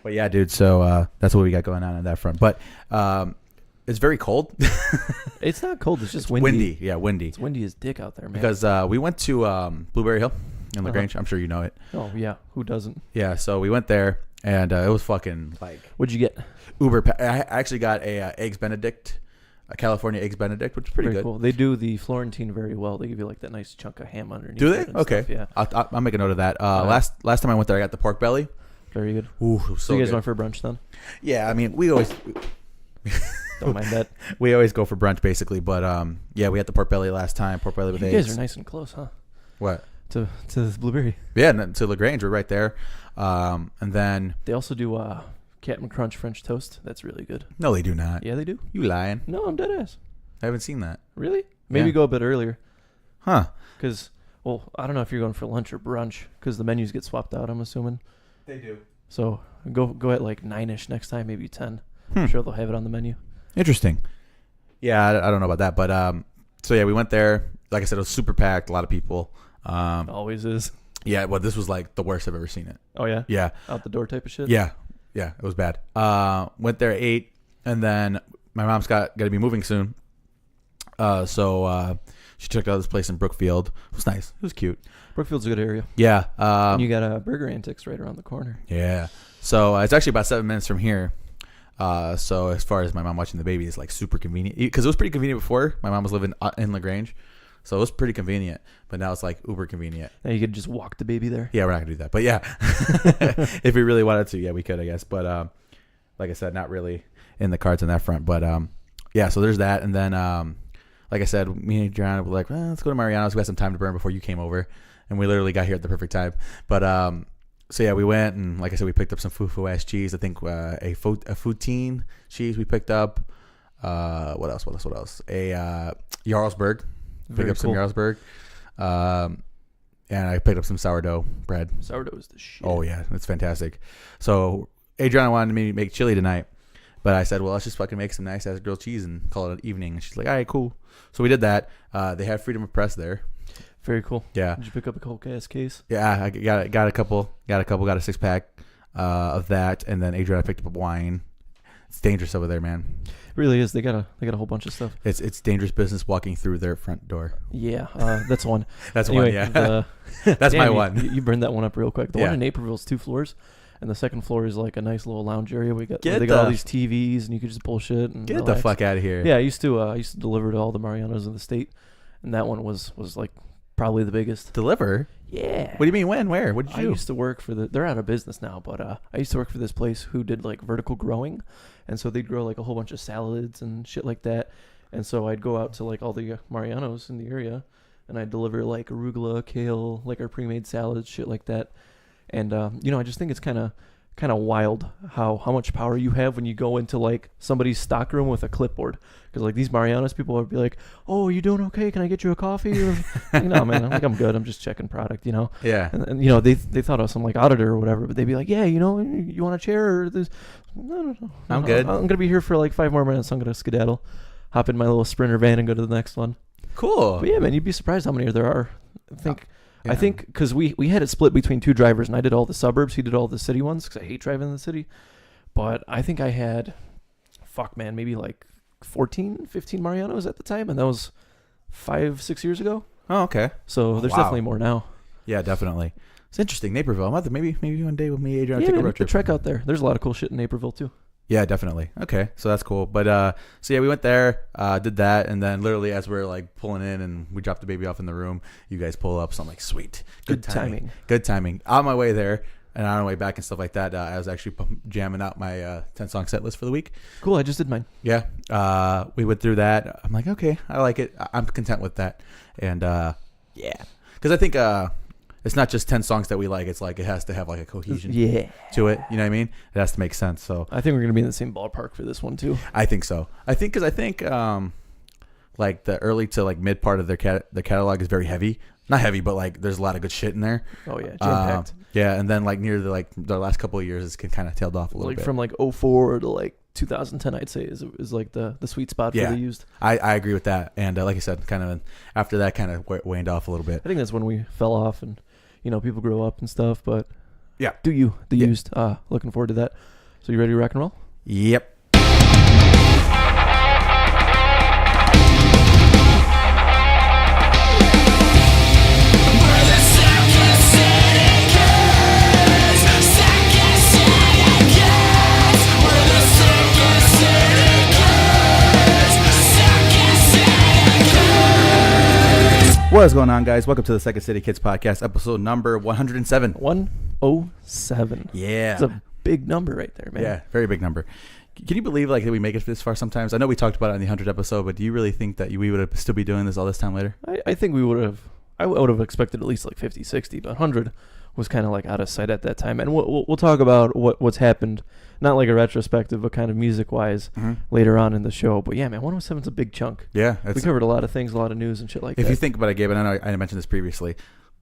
But yeah, dude. So that's what we got going on that front. But it's very cold. It's not cold. It's just windy. Windy. Yeah, windy. It's windy as dick out there, man. Because we went to Blueberry Hill in LaGrange. I'm sure you know it. Oh yeah, who doesn't? Yeah. So we went there, and it was fucking like What'd you get? uber. I actually got a eggs Benedict, a California eggs Benedict, which is pretty Very good. cool. They do the Florentine very well. They give you like that nice chunk of ham underneath. Do they? it and Okay. stuff, Yeah. I'll make a note of that. Last time I went there, I got the pork belly. Very good. Ooh, it was So you guys good. went for brunch then? Yeah, I mean, we always Don't mind that. we always go for brunch basically, but yeah, we had the pork belly last time. Pork belly with You eggs. guys are nice and close, huh? What? To this Blueberry. Yeah, and then to LaGrange, we're right there. And then They also do Captain Crunch French toast. That's really good. no, they do not. Yeah, they do. You lying? No, I'm dead ass. I haven't seen that. Really? Maybe Yeah. go a bit earlier. Huh? Because, well, I don't know if you're going for lunch or brunch because the menus get swapped out, I'm assuming. They do. So go at like 9-ish next time, maybe 10. Hmm. I'm sure they'll have it on the menu. Interesting. Yeah, I don't know about that, but so yeah, we went there. Like I said, it was super packed, a lot of people. Always is. Yeah, well, this was like the worst I've ever seen it. Oh, yeah? Yeah, Out the door type of shit? yeah, it was bad. Went there, ate, and then my mom's got to be moving soon. So she took out this place in Brookfield. It was nice. It was cute. Brookfield's a good area. Yeah. And you got Burger Antics right around the corner. Yeah. So it's actually about 7 minutes from here. So as far as my mom watching the baby, it's like super convenient because it was pretty convenient before. My mom was living in LaGrange, so it was pretty convenient. But now it's like uber convenient. Now you could just walk the baby there. Yeah, we're not gonna do that. But yeah, if we really wanted to, yeah, we could, I guess. But like I said, not really in the cards on that front. But yeah, so there's that, and then like I said, me and Adriana were like, well, let's go to Mariano's. We had some time to burn before you came over, and we literally got here at the perfect time. But so yeah, we went, and like I said, we picked up some fufu ass cheese. I think a Foutine cheese we picked up. What else? A Jarlsberg. Picked up some Jarlsberg. And I picked up some sourdough bread. Sourdough is the shit. Oh yeah, it's fantastic. So Adriana wanted me to make chili tonight, but I said, well, let's just fucking make some nice ass grilled cheese and call it an evening. And she's like, all right, cool. So we did that. They have freedom of press there. Very cool. Yeah. Did you pick up a Coke ass case? Yeah, I got a couple, got a 6-pack of that, and then Adriana picked up wine. It's dangerous over there, man. It really is. They got a whole bunch of stuff. It's dangerous business walking through their front door. Yeah, that's one. That's Anyway, one, yeah. That's my one. You burned that one up real quick. The Yeah. one in Naperville is 2 floors, and the second floor is like a nice little lounge area. They got the- all these TVs, and you could just bullshit and Get relax. the fuck out of here. Yeah, I used to deliver to all the Marianos in the state, and that one was like probably the biggest. Deliver? Yeah. What do you mean, when? Where? What did you I do? used to work for they're out of business now, but I used to work for this place who did like vertical growing, and so they'd grow like a whole bunch of salads and shit like that, and so I'd go out to like all the Marianos in the area, and I'd deliver like arugula, kale, like our pre-made salads, shit like that, and I just think it's kind of wild how much power you have when you go into like somebody's stock room with a clipboard, because like these Marianas people would be like, oh, are you doing okay, can I get you a coffee? Or no, man, I'm good, I'm just checking product, Yeah. and they thought I was some like auditor or whatever, but they'd be like, yeah, you want a chair or this? No, I'm good. I'm gonna be here for like 5 more minutes. I'm gonna skedaddle, hop in my little Sprinter van and go to the next one. Cool. But yeah, man, you'd be surprised how many there are. Yeah. I think because we had it split between 2 drivers, and I did all the suburbs, he did all the city ones, because I hate driving in the city. But I think I had, maybe like 14, 15 Marianos at the time, and that was 5-6 years ago. Oh, okay. So there's Wow. definitely more now. Yeah, definitely. It's interesting. Naperville. I'm about to maybe one day with me, Adrian, Yeah, take a man, road trip. trek out there. There's a lot of cool shit in Naperville too. Yeah, definitely. Okay, so that's cool. But so yeah, we went there, did that, and then literally as we're like pulling in and we dropped the baby off in the room, you guys pull up. So I'm like, sweet, Good timing. Good timing. On my way there and on my way back and stuff like that, I was actually jamming out my 10-song set list for the week. Cool. I just did mine. Yeah, we went through that. I'm like, okay, I like it. I'm content with that. And yeah, because I think it's not just 10 songs that we like. It's like it has to have like a cohesion to it. You know what I mean? It has to make sense. So I think we're gonna be in the same ballpark for this one too. I think so. I think like the early to like mid part of their catalog is very heavy. Not heavy, but like there's a lot of good shit in there. Oh yeah, jam-packed. Yeah, and then like near the last couple of years, it's kind of tailed off a little bit. From like 04 to like 2010, I'd say is like the sweet spot for the used. I agree with that. And like I said, kind of after that, kind of waned off a little bit. I think that's when we fell off, and people grow up and stuff. But Yeah. Do You, the Yeah. Used. Looking forward to that. So you ready to rock and roll? Yep. What is going on, guys? Welcome to the Second City Kids Podcast, episode number 107. 107. Yeah. That's a big number right there, man. Yeah, very big number. Can you believe that we make it this far sometimes? I know we talked about it on the 100th episode, but do you really think that we would still be doing this all this time later? I think we would have. I would have expected at least like 50, 60, but 100 was kind of like out of sight at that time. And we'll talk about what's happened, not like a retrospective, but kind of music-wise later on in the show. But yeah, man, 107's a big chunk. Yeah. We covered a lot of things, a lot of news and shit like that. If you think about it, Gabe, and I know I mentioned this previously,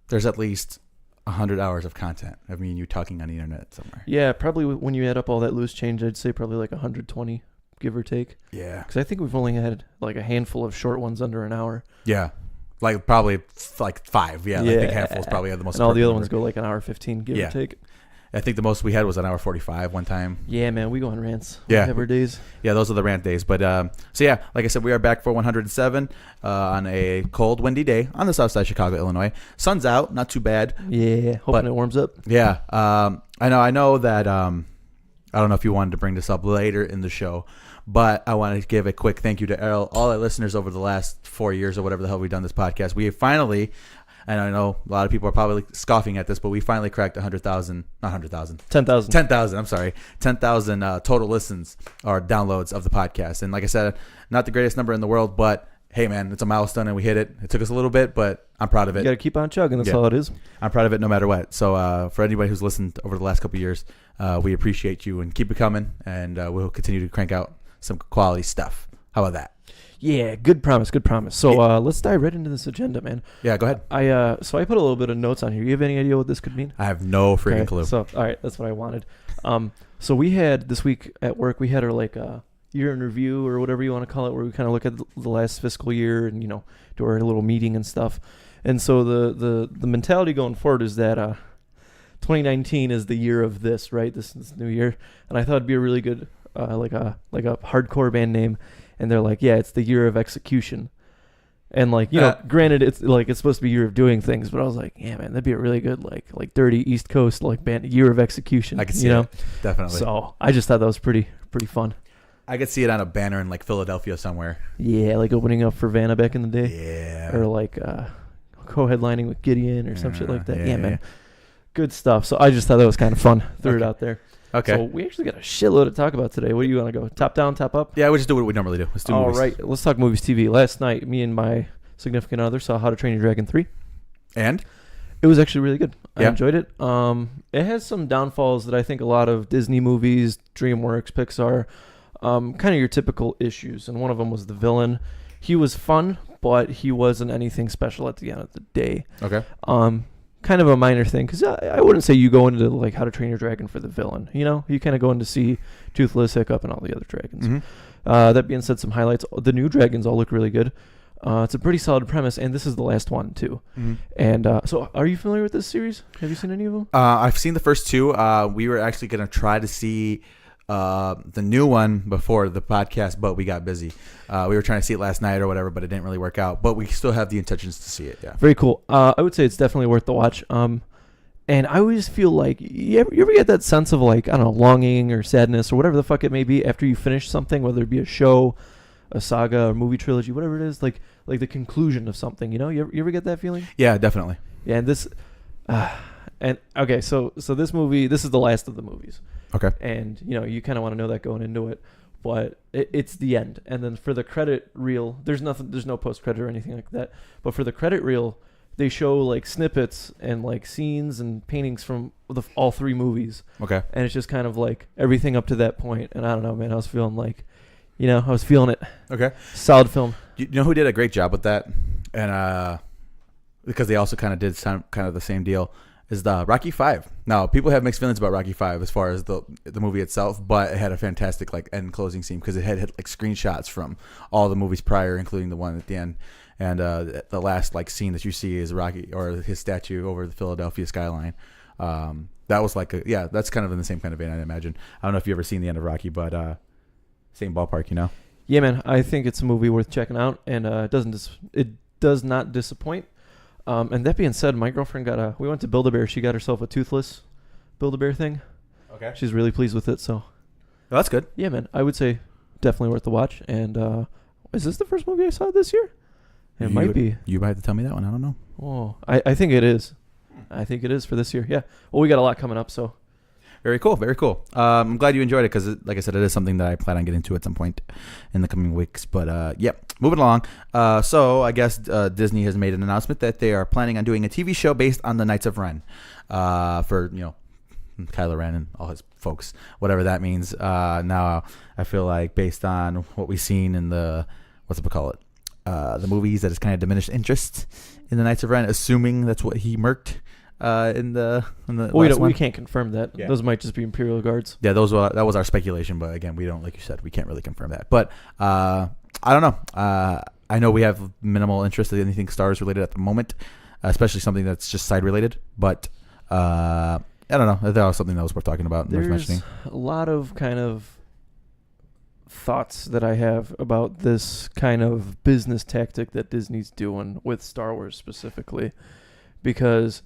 there's at least 100 hours of content of me and you talking on the internet somewhere. Yeah, probably when you add up all that loose change, I'd say probably like 120, give or take. Yeah. Because I think we've only had like a handful of short ones under an hour. Yeah. Like probably like 5. Yeah. I think handfuls probably have the most. And all the other ones go like an hour 15, give or take. I think the most we had was an hour 45 one time. Yeah, man, we go on rants. Yeah. We have our days. Yeah, those are the rant days. But so yeah, like I said, we are back for 107 on a cold, windy day on the south side of Chicago, Illinois. Sun's out, not too bad. Yeah, hoping it warms up. Yeah, I know that. I don't know if you wanted to bring this up later in the show, but I want to give a quick thank you to all our listeners over the last 4 years or whatever the hell we've done this podcast. We have finally, and I know a lot of people are probably scoffing at this, but we finally cracked 100,000, not 100,000. 10,000. 10,000, I'm sorry. 10,000 total listens or downloads of the podcast. And like I said, not the greatest number in the world, but hey, man, it's a milestone and we hit it. It took us a little bit, but I'm proud of it. You got to keep on chugging. That's all it is. I'm proud of it no matter what. So for anybody who's listened over the last couple of years, we appreciate you and keep it coming. And we'll continue to crank out some quality stuff. How about that? Yeah, good promise, good promise. So let's dive right into this agenda, man. Yeah, go ahead. I put a little bit of notes on here. You have any idea what this could mean? I have no freaking clue. So all right, that's what I wanted. So we had this week at work, we had our like year in review or whatever you want to call it, where we kind of look at the last fiscal year and do our little meeting and stuff. And so the mentality going forward is that 2019 is the year of this, right? This new year, and I thought it'd be a really good like a hardcore band name. And they're like, yeah, it's the year of execution. And like, granted, it's supposed to be year of doing things, but I was like, yeah, man, that'd be a really good like dirty East Coast like band year of execution. I could see it, definitely. So I just thought that was pretty fun. I could see it on a banner in like Philadelphia somewhere. Yeah, like opening up for Vanna back in the day. Yeah. Or like co-headlining with Gideon or some shit like that. Yeah, man. Good stuff. So I just thought that was kind of fun. Threw it out there. Okay. So we actually got a shitload to talk about today. What do you want to go? Top down, top up? Yeah, we'll just do what we normally do. Let's do movies. All right. Let's talk movies TV. Last night, me and my significant other saw How to Train Your Dragon 3. And? It was actually really good. I Yeah. enjoyed it. It has some downfalls that I think a lot of Disney movies, DreamWorks, Pixar, kind of your typical issues. And one of them was the villain. He was fun, but he wasn't anything special at the end of the day. Okay. Kind of a minor thing, because I wouldn't say you go into like How to Train Your Dragon for the villain. You kind of go in to see Toothless, Hiccup, and all the other dragons. Mm-hmm. That being said, some highlights. The new dragons all look really good. It's a pretty solid premise, and this is the last one too. Mm-hmm. And so, are you familiar with this series? Have you seen any of them? I've seen the first two. We were actually going to try to see the new one before the podcast, but we got busy. We were trying to see it last night or whatever, but it didn't really work out. But we still have the intentions to see it. Yeah. Very cool. I would say it's definitely worth the watch. And I always feel like you ever get that sense of like, I don't know, longing or sadness or whatever the fuck it may be after you finish something, whether it be a show, a saga, or movie trilogy, whatever it is, like the conclusion of something. You ever get that feeling? Yeah, definitely. Yeah, and this, and okay, so this movie, this is the last of the movies. Okay. And you kind of want to know that going into it, but it's the end. And then for the credit reel, there's no post credit or anything like that. But for the credit reel, they show like snippets and like scenes and paintings from all three movies. Okay. And it's just kind of like everything up to that point. And I don't know, man, I was feeling like, I was feeling it. Okay. Solid film. You know who did a great job with that? And because they also kind of did kind of the same deal, is the Rocky 5. Now, people have mixed feelings about Rocky 5 as far as the movie itself, but it had a fantastic like end closing scene because it had like screenshots from all the movies prior, including the one at the end. And the last like scene that you see is Rocky or his statue over the Philadelphia skyline. That was like that's kind of in the same kind of vein, I imagine. I don't know if you've ever seen the end of Rocky, but same ballpark, you know. Yeah, man. I think it's a movie worth checking out, and it does not disappoint. And that being said, my girlfriend we went to Build-A-Bear. She got herself a toothless Build-A-Bear thing. Okay. She's really pleased with it. So. Well, that's good. Yeah, man. I would say definitely worth the watch. And is this the first movie I saw this year? It might be. You might have to tell me that one. I don't know. Oh, I think it is. I think it is for this year. Yeah. Well, we got a lot coming up, so. Very cool. Very cool. I'm glad you enjoyed it because, like I said, it is something that I plan on getting to at some point in the coming weeks. But, moving along. So I guess Disney has made an announcement that they are planning on doing a TV show based on the Knights of Ren for, Kylo Ren and all his folks, whatever that means. Now, I feel like based on what we've seen in the movies, that it's kind of diminished interest in the Knights of Ren, assuming that's what he murked. In the we can't confirm that. Yeah. Those might just be Imperial Guards. Yeah, that was our speculation, but again, we don't, like you said, we can't really confirm that. But I don't know. I know we have minimal interest in anything Star Wars related at the moment, especially something that's just side related. But I don't know. That was something that was worth talking about and worth mentioning. There's a lot of kind of thoughts that I have about this kind of business tactic that Disney's doing with Star Wars specifically, because.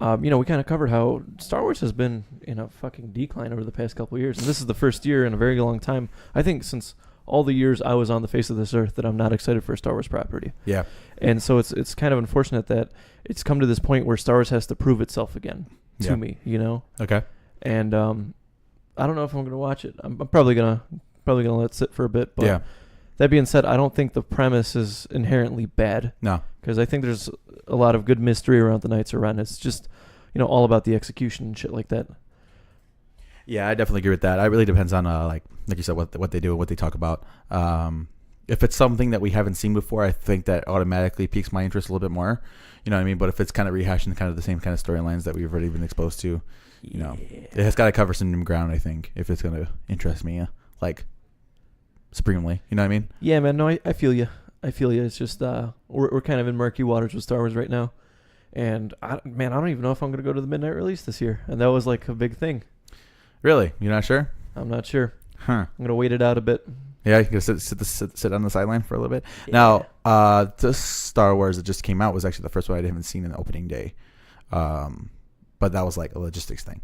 We kind of covered how Star Wars has been in a fucking decline over the past couple of years. And this is the first year in a very long time, I think, since all the years I was on the face of this earth, that I'm not excited for a Star Wars property. Yeah. And so it's kind of unfortunate that it's come to this point where Star Wars has to prove itself again to me, Okay. And I don't know if I'm going to watch it. I'm probably going to let it sit for a bit. But that being said, I don't think the premise is inherently bad. No. Because I think there's a lot of good mystery around the Knights of Ren. It's just, all about the execution and shit like that. Yeah, I definitely agree with that. It really depends on, like you said, what they do and what they talk about. If it's something that we haven't seen before, I think that automatically piques my interest a little bit more. You know what I mean? But if it's kind of rehashing kind of the same kind of storylines that we've already been exposed to, it has got to cover some new ground, I think, if it's going to interest me, supremely. You know what I mean? Yeah, man. No, I feel you. It's just we're kind of in murky waters with Star Wars right now, and I don't even know if I'm gonna go to the midnight release this year, and that was like a big thing. Really? You're not sure? I'm not sure. Huh? I'm gonna wait it out a bit. Yeah, you gotta sit on the sideline for a little bit. Yeah. Now, this Star Wars that just came out was actually the first one I haven't seen in the opening day, but that was like a logistics thing,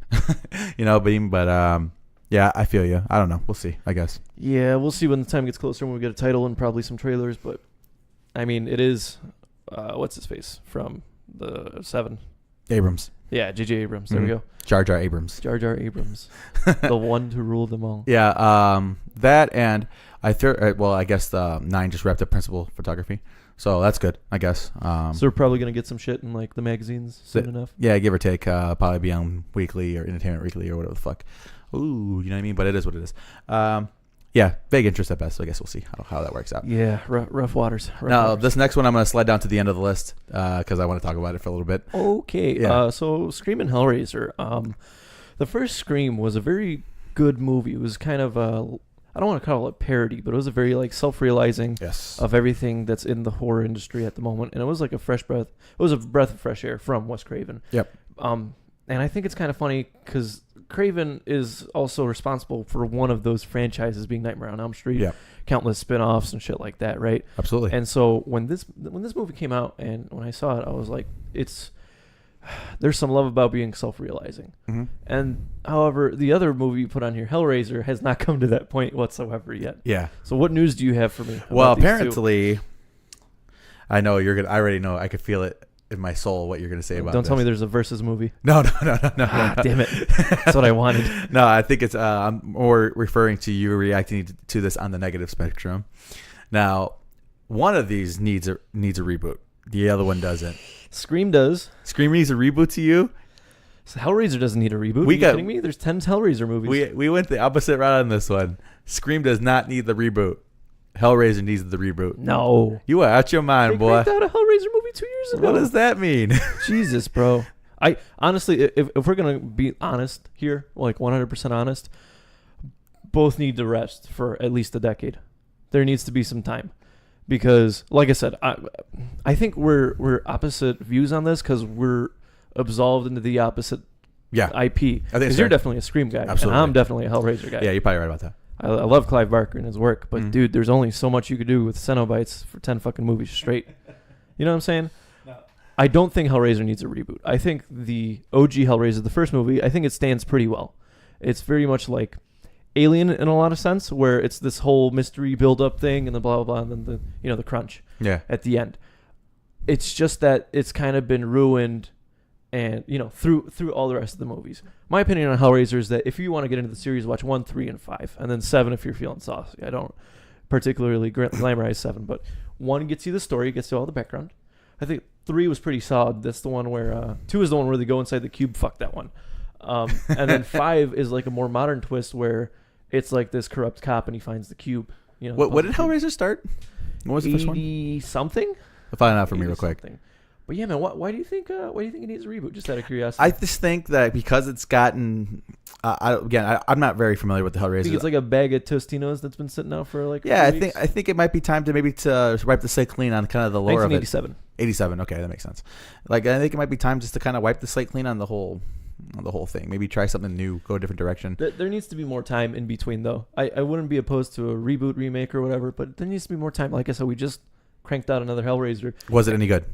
But yeah, I feel you. I don't know. We'll see, I guess. Yeah, we'll see when the time gets closer, when we get a title and probably some trailers. But, I mean, it is, what's his face from the 7? Abrams. Yeah, J.J. Abrams. There we go. Jar Jar Abrams. Jar Jar Abrams. The one to rule them all. Yeah, that and I guess the 9 just wrapped up principal photography. So that's good, I guess. So we're probably going to get some shit in, like, the magazines soon enough. Yeah, give or take. Probably be on Weekly or Entertainment Weekly or whatever the fuck. Ooh, you know what I mean? But it is what it is. Yeah, vague interest at best. So I guess we'll see how that works out. Yeah, rough waters. This next one I'm going to slide down to the end of the list because I want to talk about it for a little bit. Okay. Yeah. So Scream and Hellraiser. The first Scream was a very good movie. It was kind of I don't want to call it parody, but it was a very like self-realizing of everything that's in the horror industry at the moment, and it was like a fresh breath. It was a breath of fresh air from Wes Craven. Yep. And I think it's kind of funny because Craven is also responsible for one of those franchises being Nightmare on Elm Street, countless spin-offs and shit like that, right? Absolutely. And so when this movie came out and when I saw it, I was like, there's some love about being self-realizing. Mm-hmm. And however, the other movie you put on here, Hellraiser, has not come to that point whatsoever yet. Yeah. So what news do you have for me? Well, apparently, I know you're gonna. I already know. I could feel it in my soul what you're going to say about Don't tell me there's a Versus movie. No. Damn it. That's what I wanted. No, I think it's I'm more referring to you reacting to this on the negative spectrum. Now, one of these needs a reboot. The other one doesn't. Scream does. Scream needs a reboot to you? So Hellraiser doesn't need a reboot. Are you kidding me? There's 10 Hellraiser movies. We went the opposite route on this one. Scream does not need the reboot. Hellraiser needs the reboot. No. You are out your mind, boy. They cranked out a Hellraiser movie 2 years ago. What does that mean? Jesus, bro. I honestly, if we're going to be honest here, like 100% honest, both need to rest for at least a decade. There needs to be some time. Because, like I said, I think we're opposite views on this because we're absolved into the opposite Yeah. IP. I think Because you're definitely a Scream guy. Absolutely. And I'm definitely a Hellraiser guy. Yeah, you're probably right about that. I love Clive Barker and his work, but Mhm. dude, there's only so much you could do with Cenobites for 10 fucking movies straight. You know what I'm saying? No. I don't think Hellraiser needs a reboot. I think the OG Hellraiser, the first movie, I think it stands pretty well. It's very much like Alien in a lot of sense, where it's this whole mystery build-up thing and the blah, blah, blah, and then the crunch Yeah. at the end. It's just that it's kind of been ruined and, through all the rest of the movies. My opinion on Hellraiser is that if you want to get into the series, watch 1, 3, and 5, and then 7 if you're feeling saucy. I don't particularly glamorize 7, but 1 gets you the story, gets you all the background. I think 3 was pretty solid. That's the one where 2 is the one where they go inside the cube. Fuck that one. And then 5 is like a more modern twist where it's like this corrupt cop and he finds the cube. What did Hellraiser start? What was the first one? 80 something. Find out for me real quick. Something. But yeah, man, why do you think it needs a reboot? Just out of curiosity. I just think that because it's gotten, I'm not very familiar with the Hellraiser. I think it's like a bag of Tostinos that's been sitting out for like. Yeah, 3 weeks. I think it might be time to wipe the slate clean on kind of the lore of it. 1987. 87. Okay, that makes sense. Like I think it might be time just to kind of wipe the slate clean on the whole thing. Maybe try something new, go a different direction. There needs to be more time in between, though. I wouldn't be opposed to a reboot, remake, or whatever, but there needs to be more time. Like I said, we just cranked out another Hellraiser. Was it any good?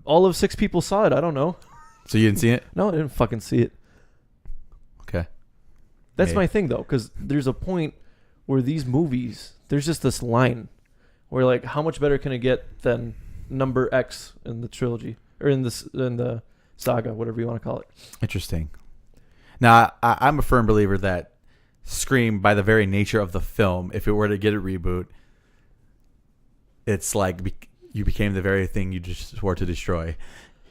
All of 6 people saw it. I don't know. So you didn't see it? No, I didn't fucking see it. Okay. That's my thing, though, because there's a point where these movies, there's just this line where, like, how much better can it get than number X in the trilogy or in the saga, whatever you want to call it. Interesting. Now, I'm a firm believer that Scream, by the very nature of the film, if it were to get a reboot, it's like you became the very thing you just swore to destroy.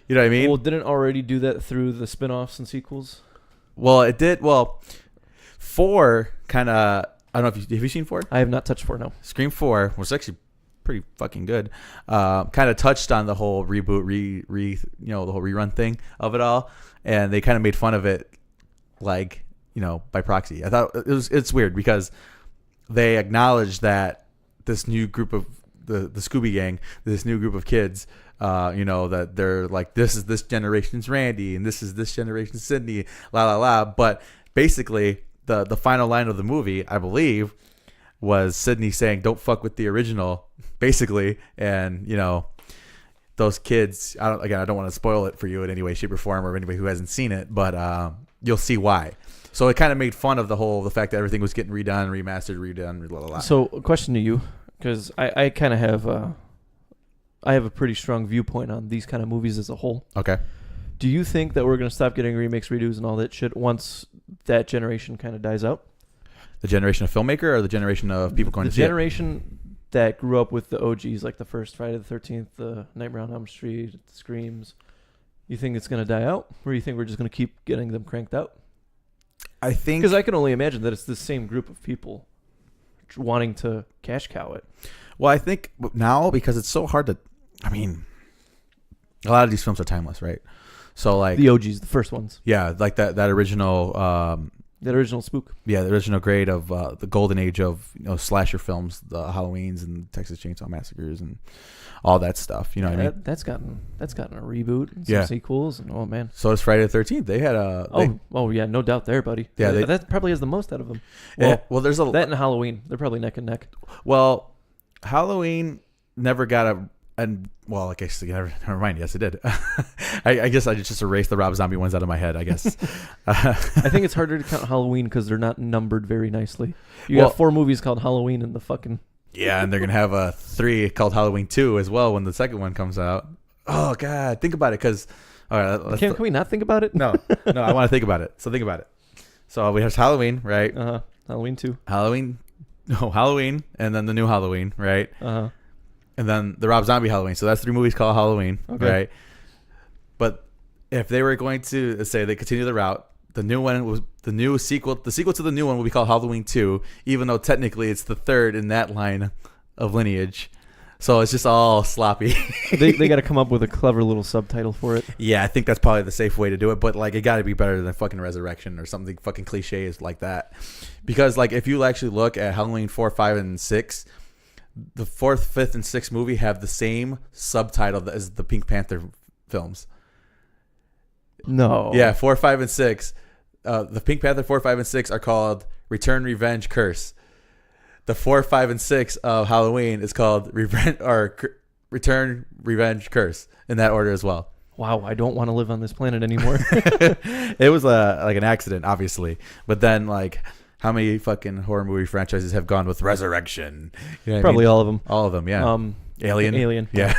You know what I mean? Well, didn't it already do that through the spin-offs and sequels? Well, it did. Well, 4 kind of... I don't know if have you seen 4? I have not touched 4, no. Scream 4 was actually pretty fucking good. Kind of touched on the whole reboot, the whole rerun thing of it all, and they kind of made fun of it, like, by proxy. I thought it's weird because they acknowledged that this new group of the Scooby Gang, this new group of kids, that they're like, this is this generation's Randy and this is this generation's Sydney, la la la. But basically, the final line of the movie, I believe, was Sydney saying, "Don't fuck with the original," basically, and those kids. I don't want to spoil it for you in any way, shape, or form, or anybody who hasn't seen it, but you'll see why. So it kind of made fun of the fact that everything was getting redone, remastered, redone, blah blah blah. So, a question to you, because I kind of have I have a pretty strong viewpoint on these kind of movies as a whole. Okay. Do you think that we're going to stop getting remakes, redos, and all that shit once that generation kind of dies out? The generation of filmmaker or the generation of people going to see it? The generation that grew up with the OGs, like the first Friday the 13th, the Nightmare on Elm Street, the Screams. You think it's going to die out? Or you think we're just going to keep getting them cranked out? I think... Because I can only imagine that it's the same group of people wanting to cash cow it. Well, I think now, because it's so hard to... I mean, a lot of these films are timeless, right? So, like... The OGs, the first ones. Yeah, like that original... that original spook. Yeah, the original grade of the golden age of slasher films, the Halloweens and Texas Chainsaw Massacres and all that stuff. You know what I mean? That's gotten a reboot and some sequels, and oh man. So it's Friday the 13th. They had a... Oh yeah, no doubt there, buddy. Yeah, that probably has the most out of them. Well, there's that and Halloween. They're probably neck and neck. Well, Halloween never got a... And well, I guess never mind. Yes, it did. I guess I just erased the Rob Zombie ones out of my head. I guess. I think it's harder to count Halloween because they're not numbered very nicely. You got 4 movies called Halloween in the fucking. Yeah, and they're gonna have a 3 called Halloween 2 as well when the second one comes out. Oh God, think about it, because. All right, can we not think about it? No, I want to think about it. So think about it. So we have Halloween, right? Halloween 2. Halloween, and then the new Halloween, right? And then the Rob Zombie Halloween. So that's 3 movies called Halloween, right? But if they were going to say they continue the route, the new one was the new sequel. The sequel to the new one will be called Halloween 2, even though technically it's the 3rd in that line of lineage. So it's just all sloppy. they got to come up with a clever little subtitle for it. Yeah, I think that's probably the safe way to do it. But like, it got to be better than fucking Resurrection or something fucking cliche is like that. Because like, if you actually look at Halloween 4, 5, and 6. The 4th, 5th, and 6th movie have the same subtitle as the Pink Panther films. No. Yeah, 4, 5, and 6. The Pink Panther 4, 5, and 6 are called Return, Revenge, Curse. The 4, 5, and 6 of Halloween is called Return, Revenge, Curse, in that order as well. Wow, I don't want to live on this planet anymore. It was like an accident, obviously, but then like how many fucking horror movie franchises have gone with Resurrection? You know what Probably I mean? all of them. All of them, yeah. Alien. Yeah.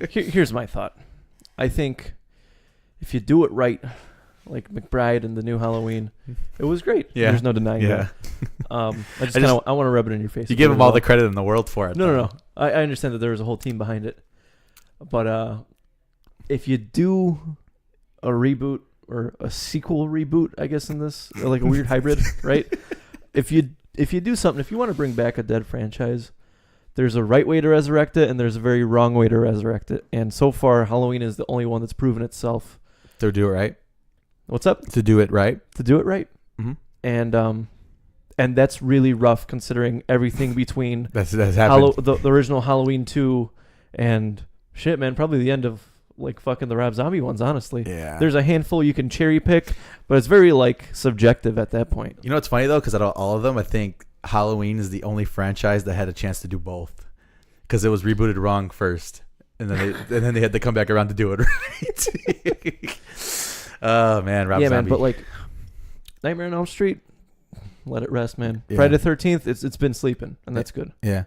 Here's my thought. I think if you do it right, like McBride and the new Halloween, it was great. Yeah. There's no denying that. I want to rub it in your face. You give them all the credit in the world for it. No. I understand that there was a whole team behind it, but if you do a reboot or a sequel reboot, I guess in this, or like a weird hybrid, right? If you do something, if you want to bring back a dead franchise, there's a right way to resurrect it and there's a very wrong way to resurrect it. And so far, Halloween is the only one that's proven itself To do it right. What's up? To do it right. To do it right. Mm-hmm. And that's really rough considering everything between that's happened. the original Halloween 2 and shit, man, probably the end of like fucking the Rob Zombie ones, honestly. Yeah. There's a handful you can cherry pick, but it's very like subjective at that point. You know what's funny though? Because out of all of them, I think Halloween is the only franchise that had a chance to do both. Because it was rebooted wrong first, and then they had to come back around to do it right. Oh man, Rob Zombie. Man, but like Nightmare on Elm Street, let it rest, man. Yeah. Friday the 13th, it's been sleeping, and that's good. Yeah.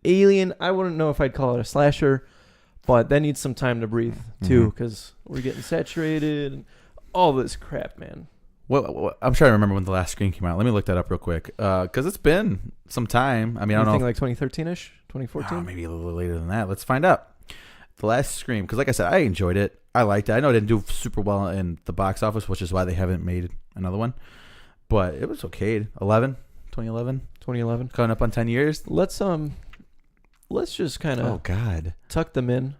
Alien, I wouldn't know if I'd call it a slasher, but that needs some time to breathe too, because we're getting saturated and all this crap, man. Well, I'm trying to remember when the last Scream came out. Let me look that up real quick, because it's been some time. I mean, I don't know. Like 2013ish, 2014. Maybe a little later than that. Let's find out. The last Scream, because like I said, I enjoyed it. I liked it. I know it didn't do super well in the box office, which is why they haven't made another one. But it was okay. 2011, coming up on 10 years. Let's just kind of tuck them in.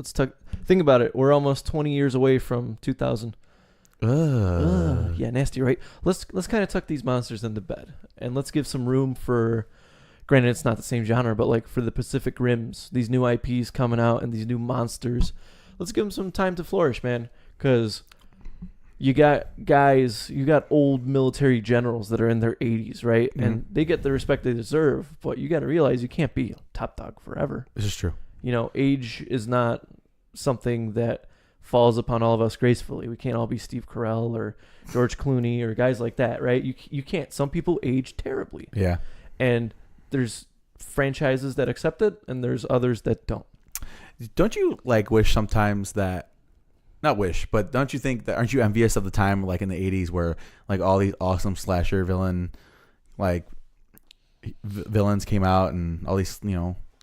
Think about it. We're almost 20 years away from 2000. Yeah, nasty, right? Let's kind of tuck these monsters into bed, and let's give some room for. Granted, it's not the same genre, but like for the Pacific Rims, these new IPs coming out and these new monsters, let's give them some time to flourish, man. Because you got old military generals that are in their 80s, right? Mm-hmm. And they get the respect they deserve, but you got to realize you can't be top dog forever. This is true. You know, age is not something that falls upon all of us gracefully. We can't all be Steve Carell or George Clooney or guys like that, right? You can't. Some people age terribly. Yeah. And there's franchises that accept it, and there's others that don't. Don't you like wish sometimes that? Not wish, but don't you think that? Aren't you envious of the time like in the 80s where like all these awesome slasher villains came out and all these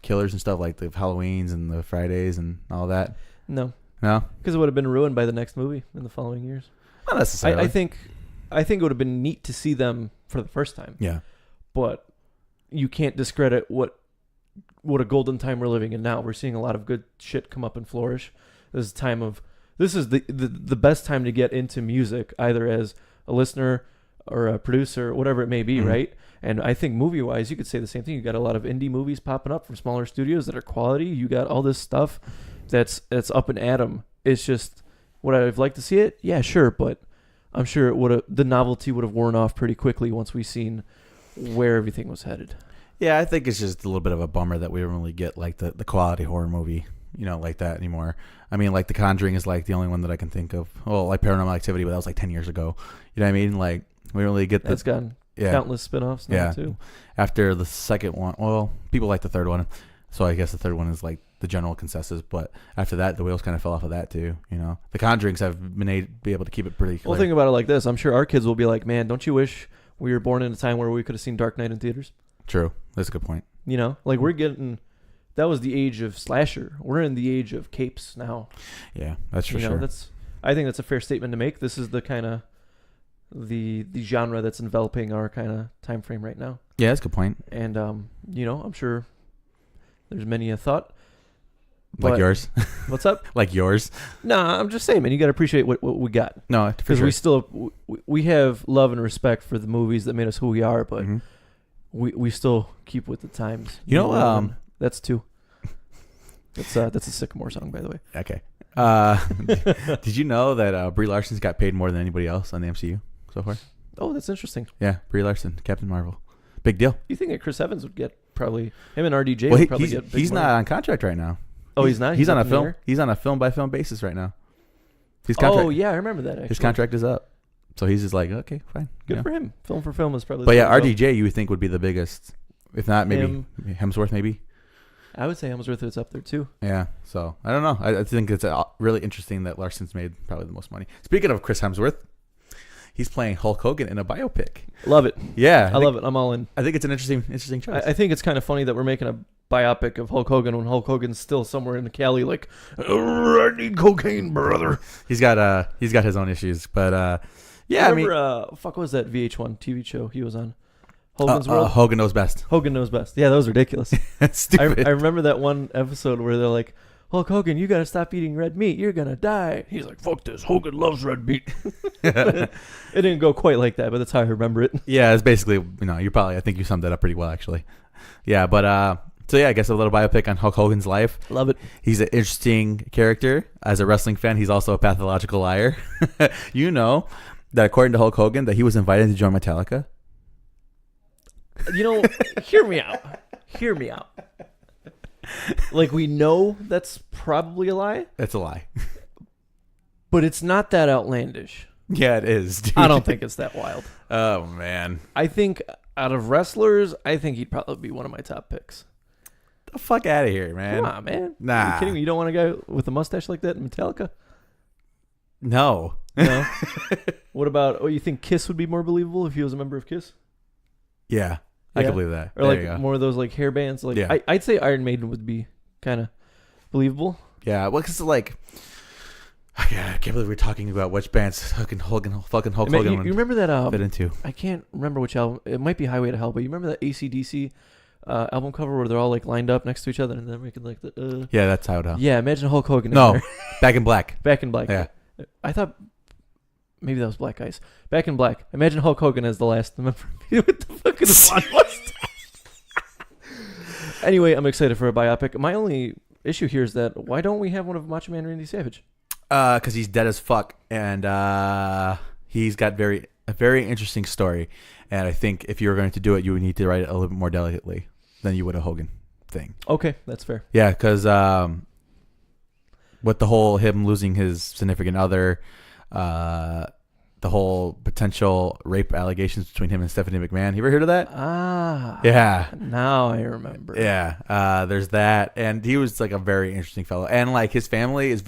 killers and stuff like the Halloweens and the Fridays and all that? No, because it would have been ruined by the next movie in the following years. Not necessarily. I think it would have been neat to see them for the first time. Yeah, but you can't discredit what a golden time we're living in now. We're seeing a lot of good shit come up and flourish. This is the best time to get into music, either as a listener or a producer, whatever it may be, mm-hmm. right? And I think movie-wise, you could say the same thing. You got a lot of indie movies popping up from smaller studios that are quality. You got all this stuff that's up and at 'em. It's just, would I have liked to see it? Yeah, sure, but I'm sure the novelty would have worn off pretty quickly once we seen where everything was headed. Yeah, I think it's just a little bit of a bummer that we don't really get like the quality horror movie, like that anymore. I mean, like The Conjuring is like the only one that I can think of. Well, like Paranormal Activity, but that was like 10 years ago. You know what I mean? Like we don't really get that's gotten countless spin-offs now too. After the second one, well, people like the third one, so I guess the third one is like the general consensus. But after that, the wheels kind of fell off of that too. The Conjurings have been able to keep it pretty clear. Well, think about it like this. I'm sure our kids will be like, man, don't you wish we were born in a time where we could have seen Dark Knight in theaters? True. That's a good point. Like we're getting, that was the age of slasher. We're in the age of capes now. Yeah, that's for sure. I think that's a fair statement to make. This is the kind of the genre that's enveloping our kind of time frame right now. Yeah, that's a good point. And I'm sure there's many a thought. Like yours. What's up? Like yours. No, I'm just saying, man, you got to appreciate what we got. No, because we have love and respect for the movies that made us who we are, but mm-hmm. we still keep with the times. That's two. That's a Sycamore song, by the way. Okay. Did you know that Brie Larson's got paid more than anybody else on the MCU so far? Oh, that's interesting. Yeah, Brie Larson, Captain Marvel. Big deal. You think that Chris Evans would get probably him and RDJ Well, would probably get big he's money. not on contract right now. Oh, he's not? He's on a up in the film. air? He's on a film by film basis right now. His contract, Oh, yeah, I remember that, actually. his contract is up. So he's just like, okay, fine. Good for him. Film for film is probably... But the yeah, way to go. RDJ you would think would be the biggest. If not, maybe Hemsworth, maybe. I would say Hemsworth is up there, too. Yeah, so I don't know. I think it's really interesting that Larson's made probably the most money. Speaking of Chris Hemsworth, he's playing Hulk Hogan in a biopic. Love it. Yeah. I love it. I'm all in. I think it's an interesting choice. I think it's kind of funny that we're making a biopic of Hulk Hogan when Hulk Hogan's still somewhere in Cali, like, I need cocaine, brother. He's got his own issues, but yeah, Remember, what was that VH1 TV show he was on? Hogan's World? Hogan Knows Best. Hogan Knows Best. Yeah, that was ridiculous. That's stupid. I remember that one episode where they're like, Hulk Hogan, you got to stop eating red meat. You're going to die. He's like, fuck this. Hogan loves red meat. It didn't go quite like that, but that's how I remember it. Yeah, it's basically, I think you summed that up pretty well, actually. Yeah, but, so yeah, I guess a little biopic on Hulk Hogan's life. Love it. He's an interesting character. As a wrestling fan, he's also a pathological liar. You know that according to Hulk Hogan, that he was invited to join Metallica. Hear me out. Hear me out. Like, we know that's probably a lie. It's a lie. But it's not that outlandish. Yeah, it is, dude. I don't think it's that wild. Oh, man. I think out of wrestlers, I think he'd probably be one of my top picks. The fuck out of here, man. Come on, man. Nah. Are you kidding me? You don't want a guy with a mustache like that in Metallica? No. No. What about, you think Kiss would be more believable if he was a member of Kiss? Yeah. I Yeah. can believe that. Or There you like go. more of those like hair bands? Like, Yeah. I'd say Iron Maiden would be kind of believable. Yeah, well, because like, I can't believe we're talking about which bands fucking Hulk Hogan You remember that? fit into. I can't remember which album. It might be Highway to Hell, but you remember that AC/DC album cover where they're all like lined up next to each other and they're making like the. Yeah, that's how it. Yeah, imagine Hulk Hogan. No, in there. Back in Black. Back in Black. Yeah. I thought maybe that was Black Ice. Back in Black. Imagine Hulk Hogan as the last member with the fucking blonde mustache. Anyway, I'm excited for a biopic. My only issue here is that why don't we have one of Macho Man Randy Savage? Because he's dead as fuck, and he's got a very interesting story. And I think if you were going to do it, you would need to write it a little bit more delicately than you would a Hogan thing. Okay, that's fair. Yeah, because with the whole him losing his significant other, the whole potential rape allegations between him and Stephanie McMahon. You ever heard of that? Yeah. Now I remember. Yeah. There's that. And he was like a very interesting fellow. And like his family is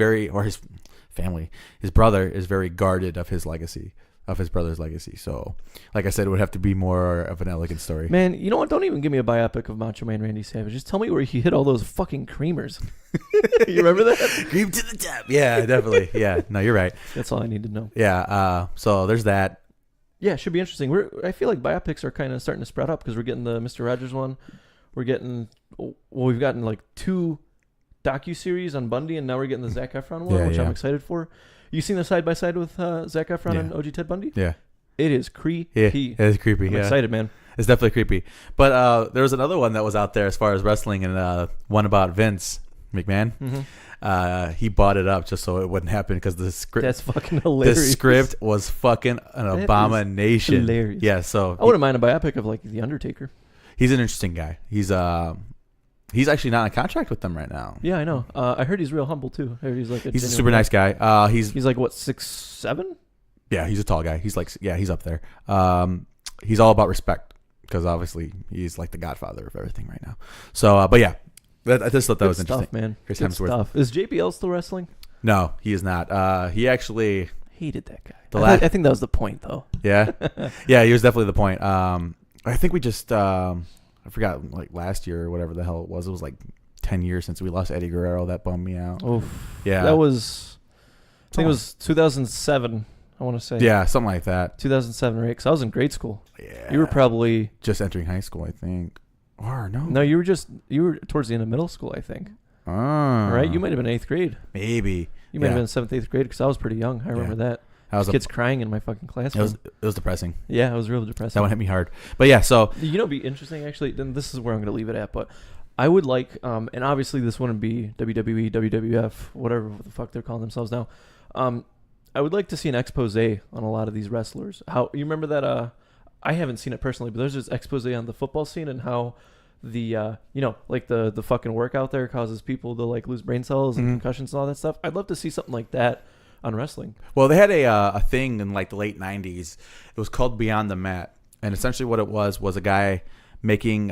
his brother is very guarded of his legacy, of his brother's legacy. So, like I said, it would have to be more of an elegant story. Man, you know what? Don't even give me a biopic of Macho Man Randy Savage. Just tell me where he hit all those fucking creamers. You remember that? Cream to the top. Yeah, definitely. Yeah. No, you're right. That's all I need to know. Yeah. So there's that. Yeah, it should be interesting. I feel like biopics are kind of starting to spread up because we're getting the Mr. Rogers one. We've gotten like 2 docuseries on Bundy, and now we're getting the Zac Efron one, which I'm excited for. You seen the side by side with Zac Efron and OG Ted Bundy? Yeah. It is creepy. Yeah, it is creepy. I'm excited, man. It's definitely creepy. But there was another one that was out there as far as wrestling, and one about Vince McMahon. Mm-hmm. He bought it up just so it wouldn't happen because the script. That's fucking hilarious. The script was fucking an abomination. Hilarious. Yeah, so I wouldn't mind a biopic of like The Undertaker. He's an interesting guy. He's actually not in contract with them right now. Yeah, I know. I heard he's real humble too. I heard he's like he's a super nice guy. He's like what, 6'7"? Yeah, he's a tall guy. He's like he's up there. He's all about respect because obviously he's like the godfather of everything right now. So, but yeah, I just thought that was interesting. Stuff, man. Chris Good Hemsworth. stuff. Is JBL still wrestling? No, he is not. He actually hated that guy. I think that was the point, though. Yeah, yeah, he was definitely the point. I think we just I forgot like last year or whatever the hell it was. It was like 10 years since we lost Eddie Guerrero. That bummed me out. Oh, yeah, that was. I think it was 2007. I want to say. Yeah, something like that. 2007 or 8. Because I was in grade school. Yeah, you were probably just entering high school, I think. Or no? No, you were towards the end of middle school, I think. Oh, right. You might have been 8th grade. Maybe. You might have been 7th, 8th grade because I was pretty young. I remember that. I was kids crying in my fucking classroom. It was depressing. Yeah, it was real depressing. That one hit me hard. But yeah, so you know, it'd be interesting actually. Then this is where I'm going to leave it at. But I would like, and obviously this wouldn't be WWE, WWF, whatever the fuck they're calling themselves now. I would like to see an expose on a lot of these wrestlers. How you remember that? I haven't seen it personally, but there's this expose on the football scene and how the like the fucking workout there causes people to like lose brain cells and concussions and all that stuff. I'd love to see something like that on wrestling. Well, they had a thing in like the late 90s. It was called Beyond the Mat. And essentially what it was a guy making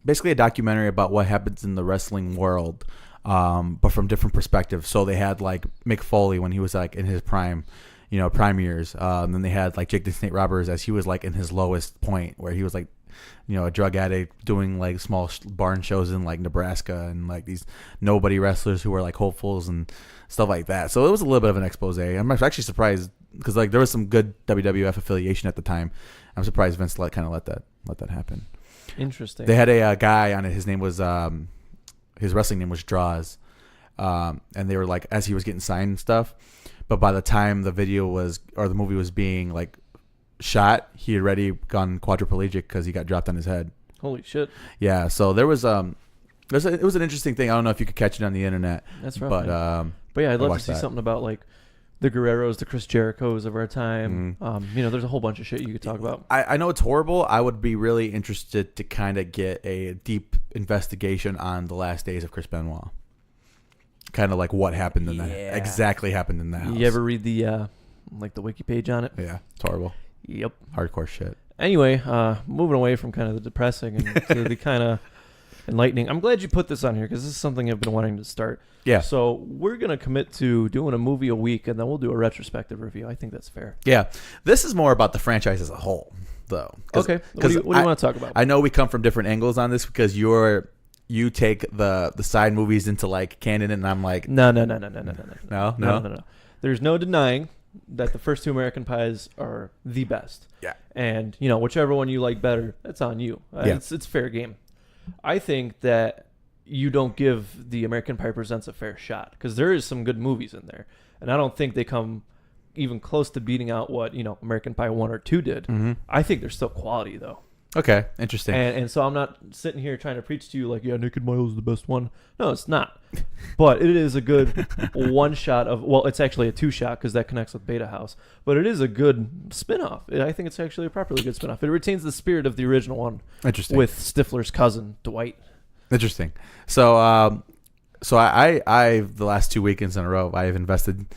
basically a documentary about what happens in the wrestling world, but from different perspectives. So they had like Mick Foley when he was like in his prime years. And then they had like Jake the Snake Roberts as he was like in his lowest point, where he was like, a drug addict doing like small barn shows in like Nebraska, and like these nobody wrestlers who were like hopefuls and stuff like that. So it was a little bit of an expose. I'm actually surprised because like there was some good WWF affiliation at the time. I'm surprised Vince kind of let that happen. Interesting. They had a guy on it. His name was his wrestling name was Draws, and they were like as he was getting signed and stuff. But by the time the movie was being like shot, he had already gone quadriplegic because he got dropped on his head. Holy shit. Yeah. So there was it was an interesting thing. I don't know if you could catch it on the internet. That's right. But yeah, I'd love to see something about like the Guerreros, the Chris Jerichos of our time. There's a whole bunch of shit you could talk about. I know it's horrible. I would be really interested to kind of get a deep investigation on the last days of Chris Benoit. Kind of like what happened in that. Exactly happened in that house. You ever read the like the wiki page on it? Yeah, it's horrible. Yep. Hardcore shit. Anyway, moving away from kind of the depressing and to the kind of enlightening. I'm glad you put this on here because this is something I've been wanting to start. Yeah. So we're going to commit to doing a movie a week, and then we'll do a retrospective review. I think that's fair. Yeah. This is more about the franchise as a whole, though. Okay. What do you want to talk about? I know we come from different angles on this because you take the side movies into like canon, and I'm like No. There's no denying that the first two American Pies are the best. Yeah. And whichever one you like better, that's on you. It's fair game. I think that you don't give the American Pie Presents a fair shot because there is some good movies in there, and I don't think they come even close to beating out what American Pie 1 or 2 did. I think they're still quality though. Okay, interesting. And so I'm not sitting here trying to preach to you like, yeah, Naked Mile is the best one. No, it's not. But it is a good one shot of, well, it's actually a two shot because that connects with Beta House. But it is a good spinoff. I think it's actually a properly good spinoff. It retains the spirit of the original one. Interesting. With Stifler's cousin, Dwight. Interesting. So, I the last 2 weekends in a row, I have invested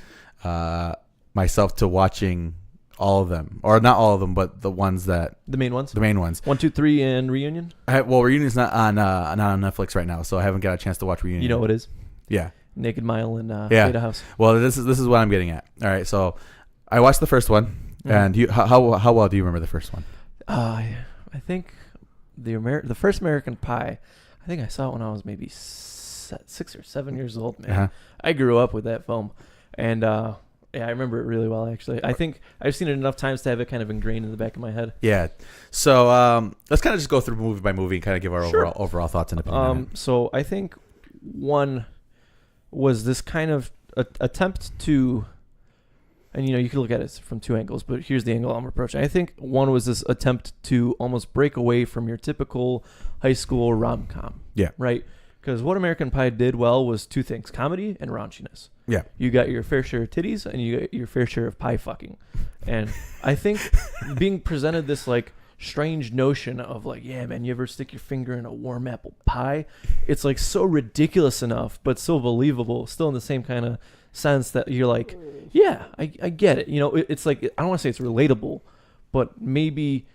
myself to watching all of them, or not all of them, but the main ones. 1, 2, 3, and Reunion. Reunion's not on Netflix right now, so I haven't got a chance to watch Reunion. You know what it is? Yeah. Naked Mile and Beta House. Well, this is what I'm getting at. All right, so I watched the first one, and how well do you remember the first one? I think the first American Pie. I think I saw it when I was maybe 6 or 7 years old. Man, I grew up with that film, and yeah, I remember it really well, actually. I think I've seen it enough times to have it kind of ingrained in the back of my head. Yeah. So let's kind of just go through movie by movie and kind of give our overall thoughts and opinion. So I think one was this kind of attempt to, and you can look at it from two angles, but here's the angle I'm approaching. I think one was this attempt to almost break away from your typical high school rom-com. Yeah. Right? Because what American Pie did well was two things: comedy and raunchiness. Yeah. You got your fair share of titties and you got your fair share of pie fucking. And I think being presented this like strange notion of like, yeah, man, you ever stick your finger in a warm apple pie? It's like so ridiculous enough, but so believable, still in the same kind of sense that you're like, yeah, I get it. It's like, I don't want to say it's relatable, but maybe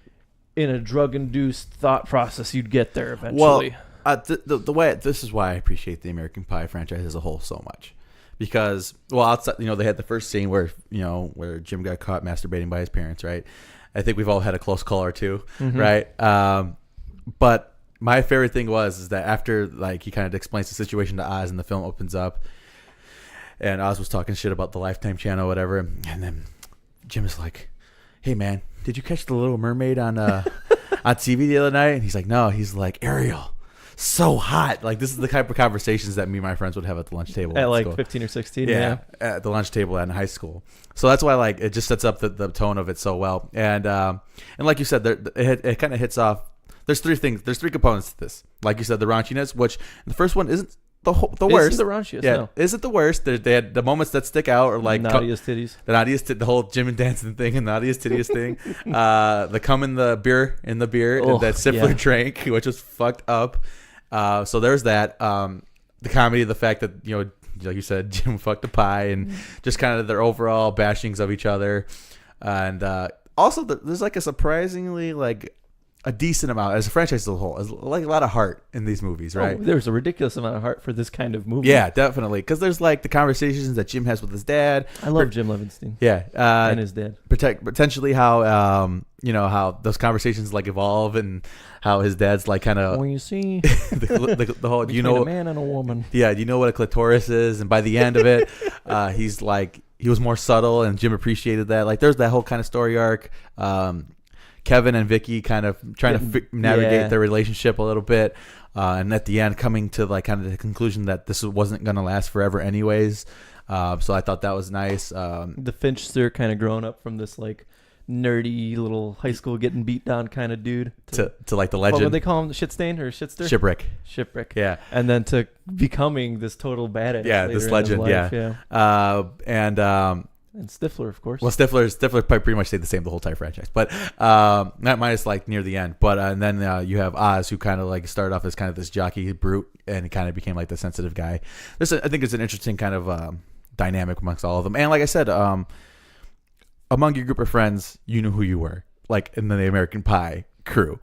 in a drug-induced thought process, you'd get there eventually. Well, the way this is why I appreciate the American Pie franchise as a whole so much. Because, well, outside, they had the first scene where Jim got caught masturbating by his parents, right? I think we've all had a close call or two, right? But my favorite thing is that after, like, he kind of explains the situation to Oz and the film opens up, and Oz was talking shit about the Lifetime channel or whatever, and then Jim is like, hey, man, did you catch The Little Mermaid on TV the other night? And he's like, no. He's like, Ariel. So hot. Like, this is the type of conversations that me and my friends would have at the lunch table at like school. 15 or 16. Yeah, at the lunch table in high school. So that's why, like, it just sets up the tone of it so well. And like you said, it kind of hits off there's three things. There's three components to this. Like you said, the raunchiness, which the first one isn't the worst. Isn't the raunchiest, yeah, no. isn't the worst. They had the moments that stick out, or like naughtiest titties. The naughtiest, the whole Jim and dancing thing, and naughtiest titties thing. The cum in the beer, and that Stifler drank, which was fucked up. So there's that. The comedy, the fact that, you know, like you said, Jim fucked a pie, and just kind of their overall bashings of each other, and also there's like a surprisingly like a decent amount as a franchise as a whole. There's like a lot of heart in these movies, right? Oh, there's a ridiculous amount of heart for this kind of movie. Yeah, definitely, because there's like the conversations that Jim has with his dad. I love Jim Levinstein. Yeah, and his dad. Potentially how you know, how those conversations like evolve, and how his dad's like kind of when you see the whole, you know, a man and a woman. Yeah, you know what a clitoris is, and by the end of it, he's like, he was more subtle, and Jim appreciated that. Like, there's that whole kind of story arc. Kevin and Vicky kind of trying to navigate their relationship a little bit, and at the end coming to like kind of the conclusion that this wasn't going to last forever anyways. So I thought that was nice. The Finchster kind of growing up from this like nerdy little high school getting beat down kind of dude to like the legend. What would they call him? Shitstain or Shitster? Shipwreck. Yeah. And then to becoming this total badass. Yeah, this legend. Yeah. And Stifler, of course. Well, Stifler pretty much stayed the same the whole entire franchise, but not minus like near the end. But and then you have Oz, who kind of like started off as kind of this jockey brute, and he kind of became like the sensitive guy. I think it's an interesting kind of dynamic amongst all of them. And like I said, among your group of friends, you knew who you were, like in the American Pie crew.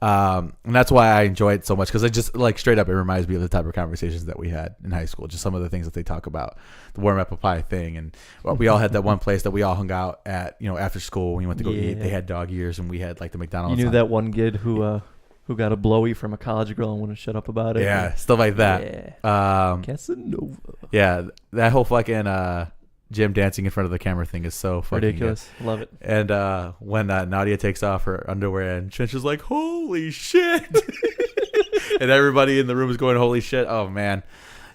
And that's why I enjoy it so much, because I just like straight up, it reminds me of the type of conversations that we had in high school. Just some of the things that they talk about, the warm apple pie thing, and we all had that one place that we all hung out at, you know, after school when we went to go eat. They had dog ears, and we had like the McDonald's. You knew that one kid who got a blowy from a college girl and wouldn't shut up about it. Yeah, stuff like that. Yeah. Casanova. Yeah, that whole fucking Jim dancing in front of the camera thing is so fucking ridiculous. Good. Love it. And when Nadia takes off her underwear and Trench is like, holy shit. And everybody in the room is going, holy shit. Oh, man.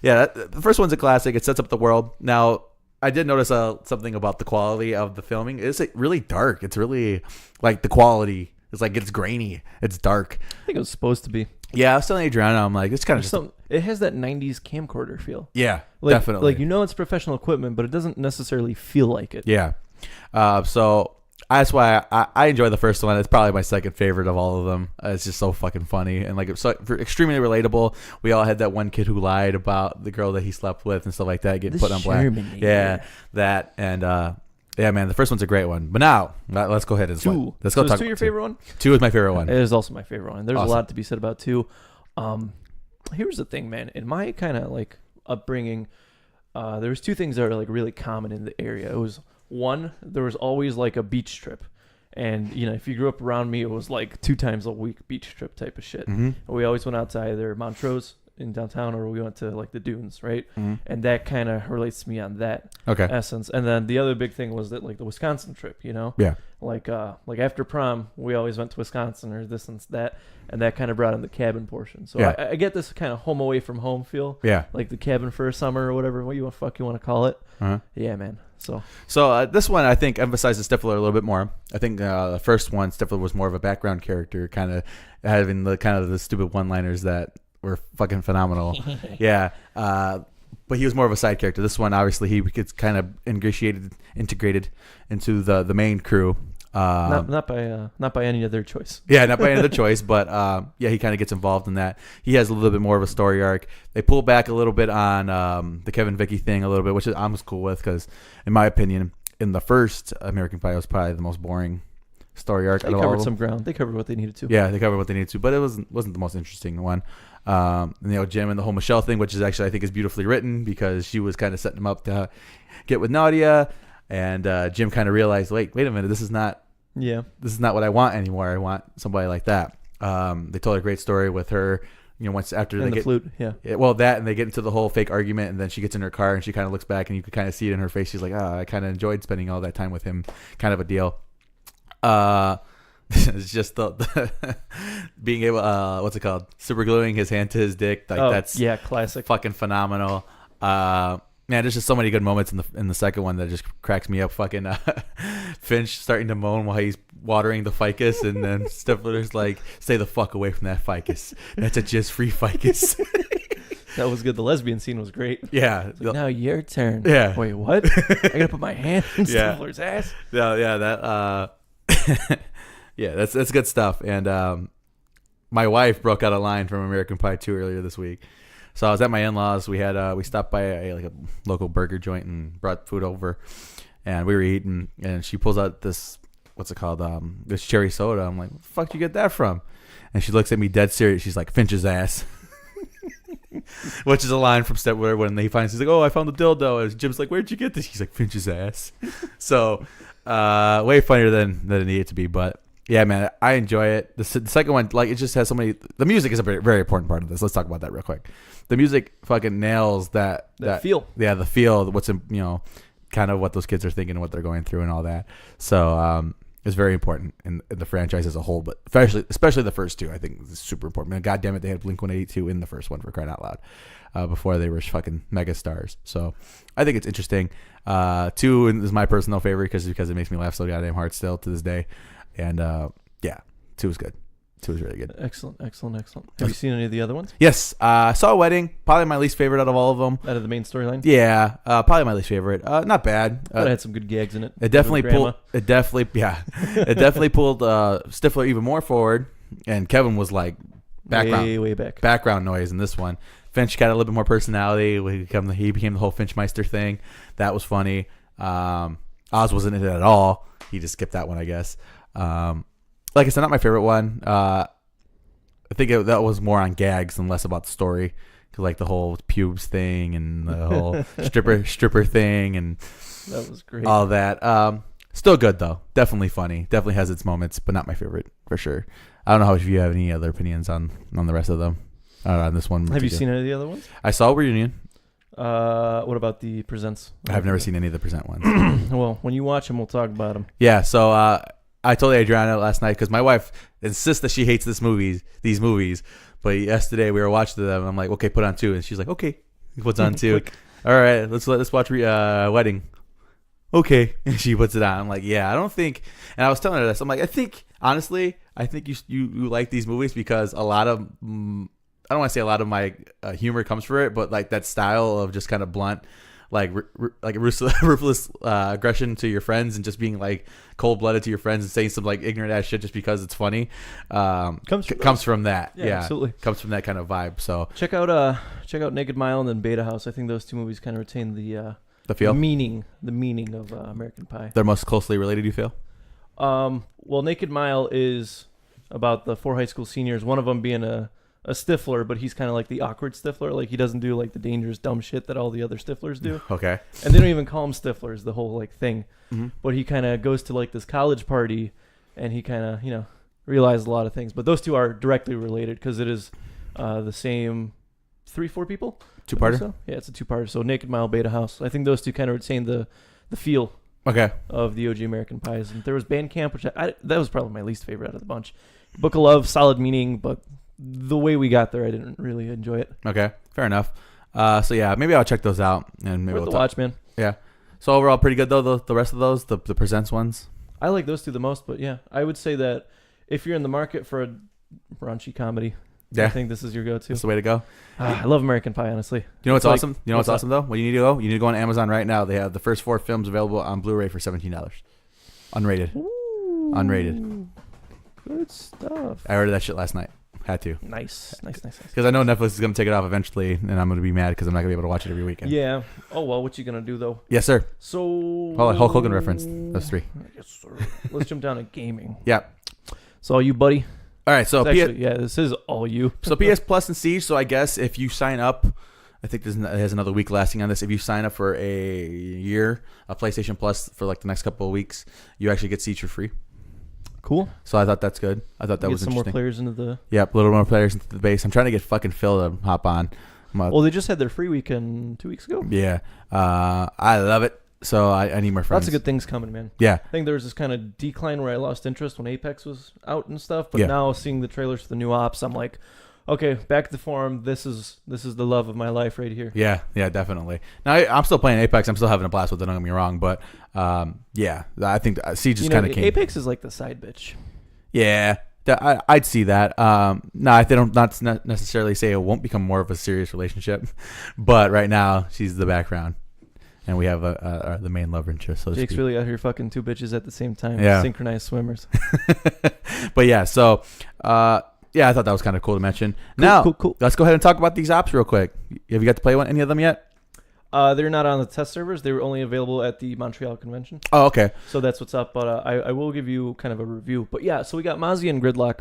Yeah, the first one's a classic. It sets up the world. Now, I did notice something about the quality of the filming. It's really dark. It's really like the quality. It's like it's grainy. It's dark. I think it was supposed to be. Yeah, I was telling Adriana, I'm like, it's kind of just... It has that 90s camcorder feel. Yeah, like, definitely. Like, you know it's professional equipment, but it doesn't necessarily feel like it. Yeah. So that's why I enjoy the first one. It's probably my second favorite of all of them. It's just so fucking funny. And like, it's so extremely relatable. We all had that one kid who lied about the girl that he slept with and stuff like that, getting put on blast. Yeah, that. And yeah, man, the first one's a great one. But now, let's go ahead and let's go talk. Is 2 your favorite one? 2 is my favorite one. It is also my favorite one. There's a lot to be said about 2. Here's the thing, man. In my kind of like upbringing, there was 2 things that are like really common in the area. It was one, there was always like a beach trip. And, you know, if you grew up around me, it was like 2 times a week beach trip type of shit. Mm-hmm. We always went out to either Montrose in downtown, or we went to like the dunes, right? Mm-hmm. And that kind of relates to me on that essence. And then the other big thing was that like the Wisconsin trip, you know? Yeah. Like after prom, we always went to Wisconsin or this and that, and that kind of brought in the cabin portion. So yeah. I get this kind of home away from home feel. Yeah. Like the cabin for a summer or whatever, what you want to call it. Uh-huh. Yeah, man. So this one I think emphasizes Stifler a little bit more. I think the first one, Stifler was more of a background character, kind of having the stupid one-liners that were fucking phenomenal. Yeah. But he was more of a side character. This one, obviously, he gets kind of integrated into the main crew. Not by any other choice. Yeah, not by any other choice. But yeah, he kind of gets involved in that. He has a little bit more of a story arc. They pull back a little bit on the Kevin Vicky thing a little bit, which I'm cool with, because in my opinion, in the first American Pie, it was probably the most boring story arc. They covered some ground. They covered what they needed to. Yeah, they covered what they needed to, but it wasn't the most interesting one. And, you know, Jim and the whole Michelle thing, which is actually, I think, is beautifully written, because she was kind of setting him up to get with Nadia, and Jim kind of realized, wait a minute, this is not what I want anymore. I want somebody like that. They told a great story with her, you know, once after they get flute, well, that, and they get into the whole fake argument, and then she gets in her car and she kind of looks back, and you can kind of see it in her face. She's like, I kind of enjoyed spending all that time with him, kind of a deal. It's just the being able, what's it called? Super gluing his hand to his dick. Like, that's classic, fucking phenomenal. Man, there's just so many good moments in the second one that just cracks me up. Fucking Finch starting to moan while he's watering the ficus, and then Stifler's like, "Stay the fuck away from that ficus. That's a jizz-free ficus." That was good. The lesbian scene was great. Yeah. Like, now your turn. Yeah. Wait, what? I gotta put my hand in Yeah. Stifler's ass. Yeah, that. Yeah, that's good stuff. And my wife broke out a line from American Pie 2 earlier this week. So I was at my in-laws. We stopped by a local burger joint and brought food over, and we were eating. And she pulls out this, what's it called? This cherry soda. I'm like, "What the fuck did you get that from?" And she looks at me dead serious. She's like, "Finch's ass," which is a line from Stepward when he finds. He's like, "Oh, I found the dildo." And Jim's like, "Where'd you get this?" He's like, "Finch's ass." So way funnier than it needed to be, but. Yeah, man, I enjoy it. The second one, like, it just has so many. The music is a very, very important part of this. Let's talk about that real quick. The music fucking nails that feel. Yeah, the feel. What's in, kind of what those kids are thinking and what they're going through and all that. So it's very important in the franchise as a whole, but especially the first two. I think is super important. Man, God damn it, they had Blink-182 in the first one, for crying out loud, before they were fucking mega stars. So I think it's interesting. 2 is my personal favorite because it makes me laugh so goddamn hard still to this day. And 2 was good. 2 was really good. Excellent. Have you seen any of the other ones? Yes, I saw Wedding. Probably my least favorite out of all of them. Out of the main storyline? Yeah, probably my least favorite. Not bad. But it had some good gags in it. It definitely pulled. It definitely pulled Stifler even more forward. And Kevin was like way back. Background noise in this one. Finch got a little bit more personality. He became the whole Finchmeister thing. That was funny. Oz wasn't in it at all. He just skipped that one, I guess. Like I said, not my favorite one. I think that was more on gags and less about the story. Cause like the whole pubes thing and the whole stripper thing and that was great. All that. Still good though. Definitely funny. Definitely has its moments, but not my favorite for sure. I don't know if you have any other opinions on the rest of them. On this one. Have you seen any of the other ones? I saw Reunion. What about the Presents? I've never seen any of the Present ones. Well, when you watch them, we'll talk about them. Yeah, so I told Adriana last night because my wife insists that she hates these movies. But yesterday we were watching them, and I'm like, okay, put on 2, and she's like, okay, what's on 2? All right, let's watch Wedding. Okay, and she puts it on. I'm like, yeah, I don't think. And I was telling her this. I'm like, honestly, I think you like these movies because a lot of. I don't want to say a lot of my humor comes from it, but like that style of just kind of blunt, like ruthless aggression to your friends and just being like cold blooded to your friends and saying some like ignorant ass shit just because it's funny, comes from that. Yeah, absolutely. Comes from that kind of vibe. So check out Naked Mile and then Beta House. I think those 2 movies kind of retain the feel, the meaning of American Pie. They're most closely related. You feel? Well, Naked Mile is about the 4 high school seniors. One of them being a Stifler, but he's kind of like the awkward Stifler. Like he doesn't do like the dangerous dumb shit that all the other Stiflers do. Okay. And they don't even call him Stiflers, the whole like thing. Mm-hmm. But he kind of goes to like this college party, and he kind of realizes a lot of things. But those 2 are directly related because it is the same 3-4 people. 2-parter. So? Yeah, it's a 2-parter. So Naked Mile, Beta House. I think those 2 kind of retain the feel. Okay. Of the OG American Pies. And there was Bandcamp, which that was probably my least favorite out of the bunch. Book of Love, solid meaning, but the way we got there, I didn't really enjoy it. Okay, fair enough. So yeah, maybe I'll check those out and maybe we'll watch, man. Yeah. So overall, pretty good though. The rest of those, the Presents ones. I like those 2 the most, but yeah, I would say that if you're in the market for a raunchy comedy, yeah, I think this is your go-to. That's the way to go. I love American Pie, honestly. You know what's awesome? You know what's what's awesome though? Well, you need to go. You need to go on Amazon right now. They have the first 4 films available on Blu-ray for $17, unrated. Ooh, Unrated. Good stuff. I ordered that shit last night. Had to. Nice. Because I know Netflix is going to take it off eventually, and I'm going to be mad because I'm not going to be able to watch it every weekend. Yeah. Oh, well, what you going to do, though? Yes, sir. So... Hulk Hogan reference. Those 3. Yes, sir. Let's jump down to gaming. Yeah. It's all you, buddy. All right, so... this is all you. So PS Plus and Siege, so I guess if you sign up... I think it has another week lasting on this. If you sign up for a year of PlayStation Plus for like the next couple of weeks, you actually get Siege for free. Cool. So I thought that's good. I thought that was some interesting. More players into the... Yep, a little more players into the base. I'm trying to get fucking Phil to hop on. Well, they just had their free weekend 2 weeks ago. Yeah. I love it. So I need more friends. Lots of good things coming, man. Yeah. I think there was this kind of decline where I lost interest when Apex was out and stuff. But now seeing the trailers for the new ops, I'm like, Okay, back to the forum. This is the love of my life right here. Yeah, definitely. Now I'm still playing Apex. I'm still having a blast with it. Don't get me wrong, but yeah, I think Siege is kind of king. Apex is like the side bitch. Yeah, I'd see that. No, they don't not necessarily say it won't become more of a serious relationship, but right now she's the background, and we have the main love interest. So Jake's really out here fucking two bitches at the same time. Yeah. Synchronized swimmers. But yeah, so yeah, I thought that was kind of cool to mention. Cool. Let's go ahead and talk about these ops real quick. Have you got to play any of them yet? They're not on the test servers. They were only available at the Montreal convention. Oh, okay. So that's what's up. But I will give you kind of a review. But yeah, so we got Mozzie and Gridlock.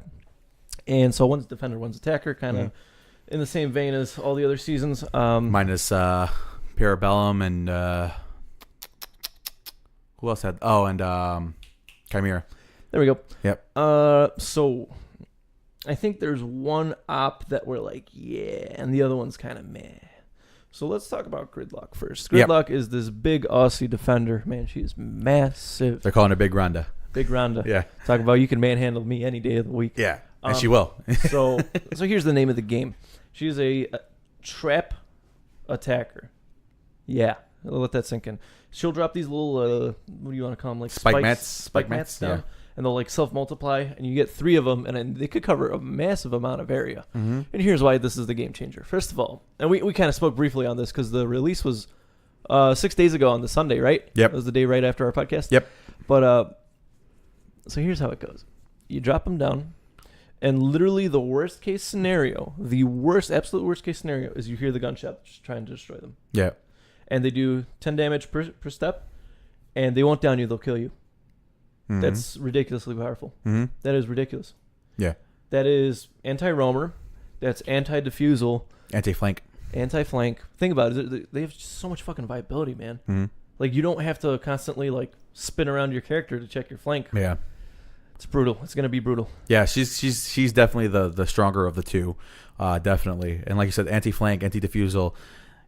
And so one's defender, one's attacker, kind of in the same vein as all the other seasons. Minus Parabellum and who else had? Oh, and Chimera. There we go. Yep. So I think there's one op that we're like, yeah, and the other one's kind of meh. So let's talk about Gridlock first. Gridlock is this big Aussie defender. Man, she is massive. They're calling her Big Rhonda. Big Rhonda. Yeah. Talk about you can manhandle me any day of the week. Yeah, and she will. so here's the name of the game. She's a trap attacker. Yeah, I'll let that sink in. She'll drop these little, what do you want to call them? Like spike mats down. Yeah. And they'll like self-multiply, and you get 3 of them, and then they could cover a massive amount of area. Mm-hmm. And here's why this is the game changer. First of all, and we kind of spoke briefly on this because the release was 6 days ago on the Sunday, right? Yep. It was the day right after our podcast. Yep. But so here's how it goes. You drop them down, and literally the worst case scenario, absolute worst case scenario is you hear the gunshot just trying to destroy them. Yeah. And they do 10 damage per step, and they won't down you, they'll kill you. Mm-hmm. That's ridiculously powerful. Mm-hmm. That is ridiculous. Yeah. That is anti-roamer. That's anti-defusal. Anti-flank. Anti-flank. Think about it. They have so much fucking viability, man. Mm-hmm. Like, you don't have to constantly, like, spin around your character to check your flank. Yeah. It's brutal. It's going to be brutal. Yeah, she's definitely the stronger of the two. Definitely. And like you said, anti-flank, anti-defusal.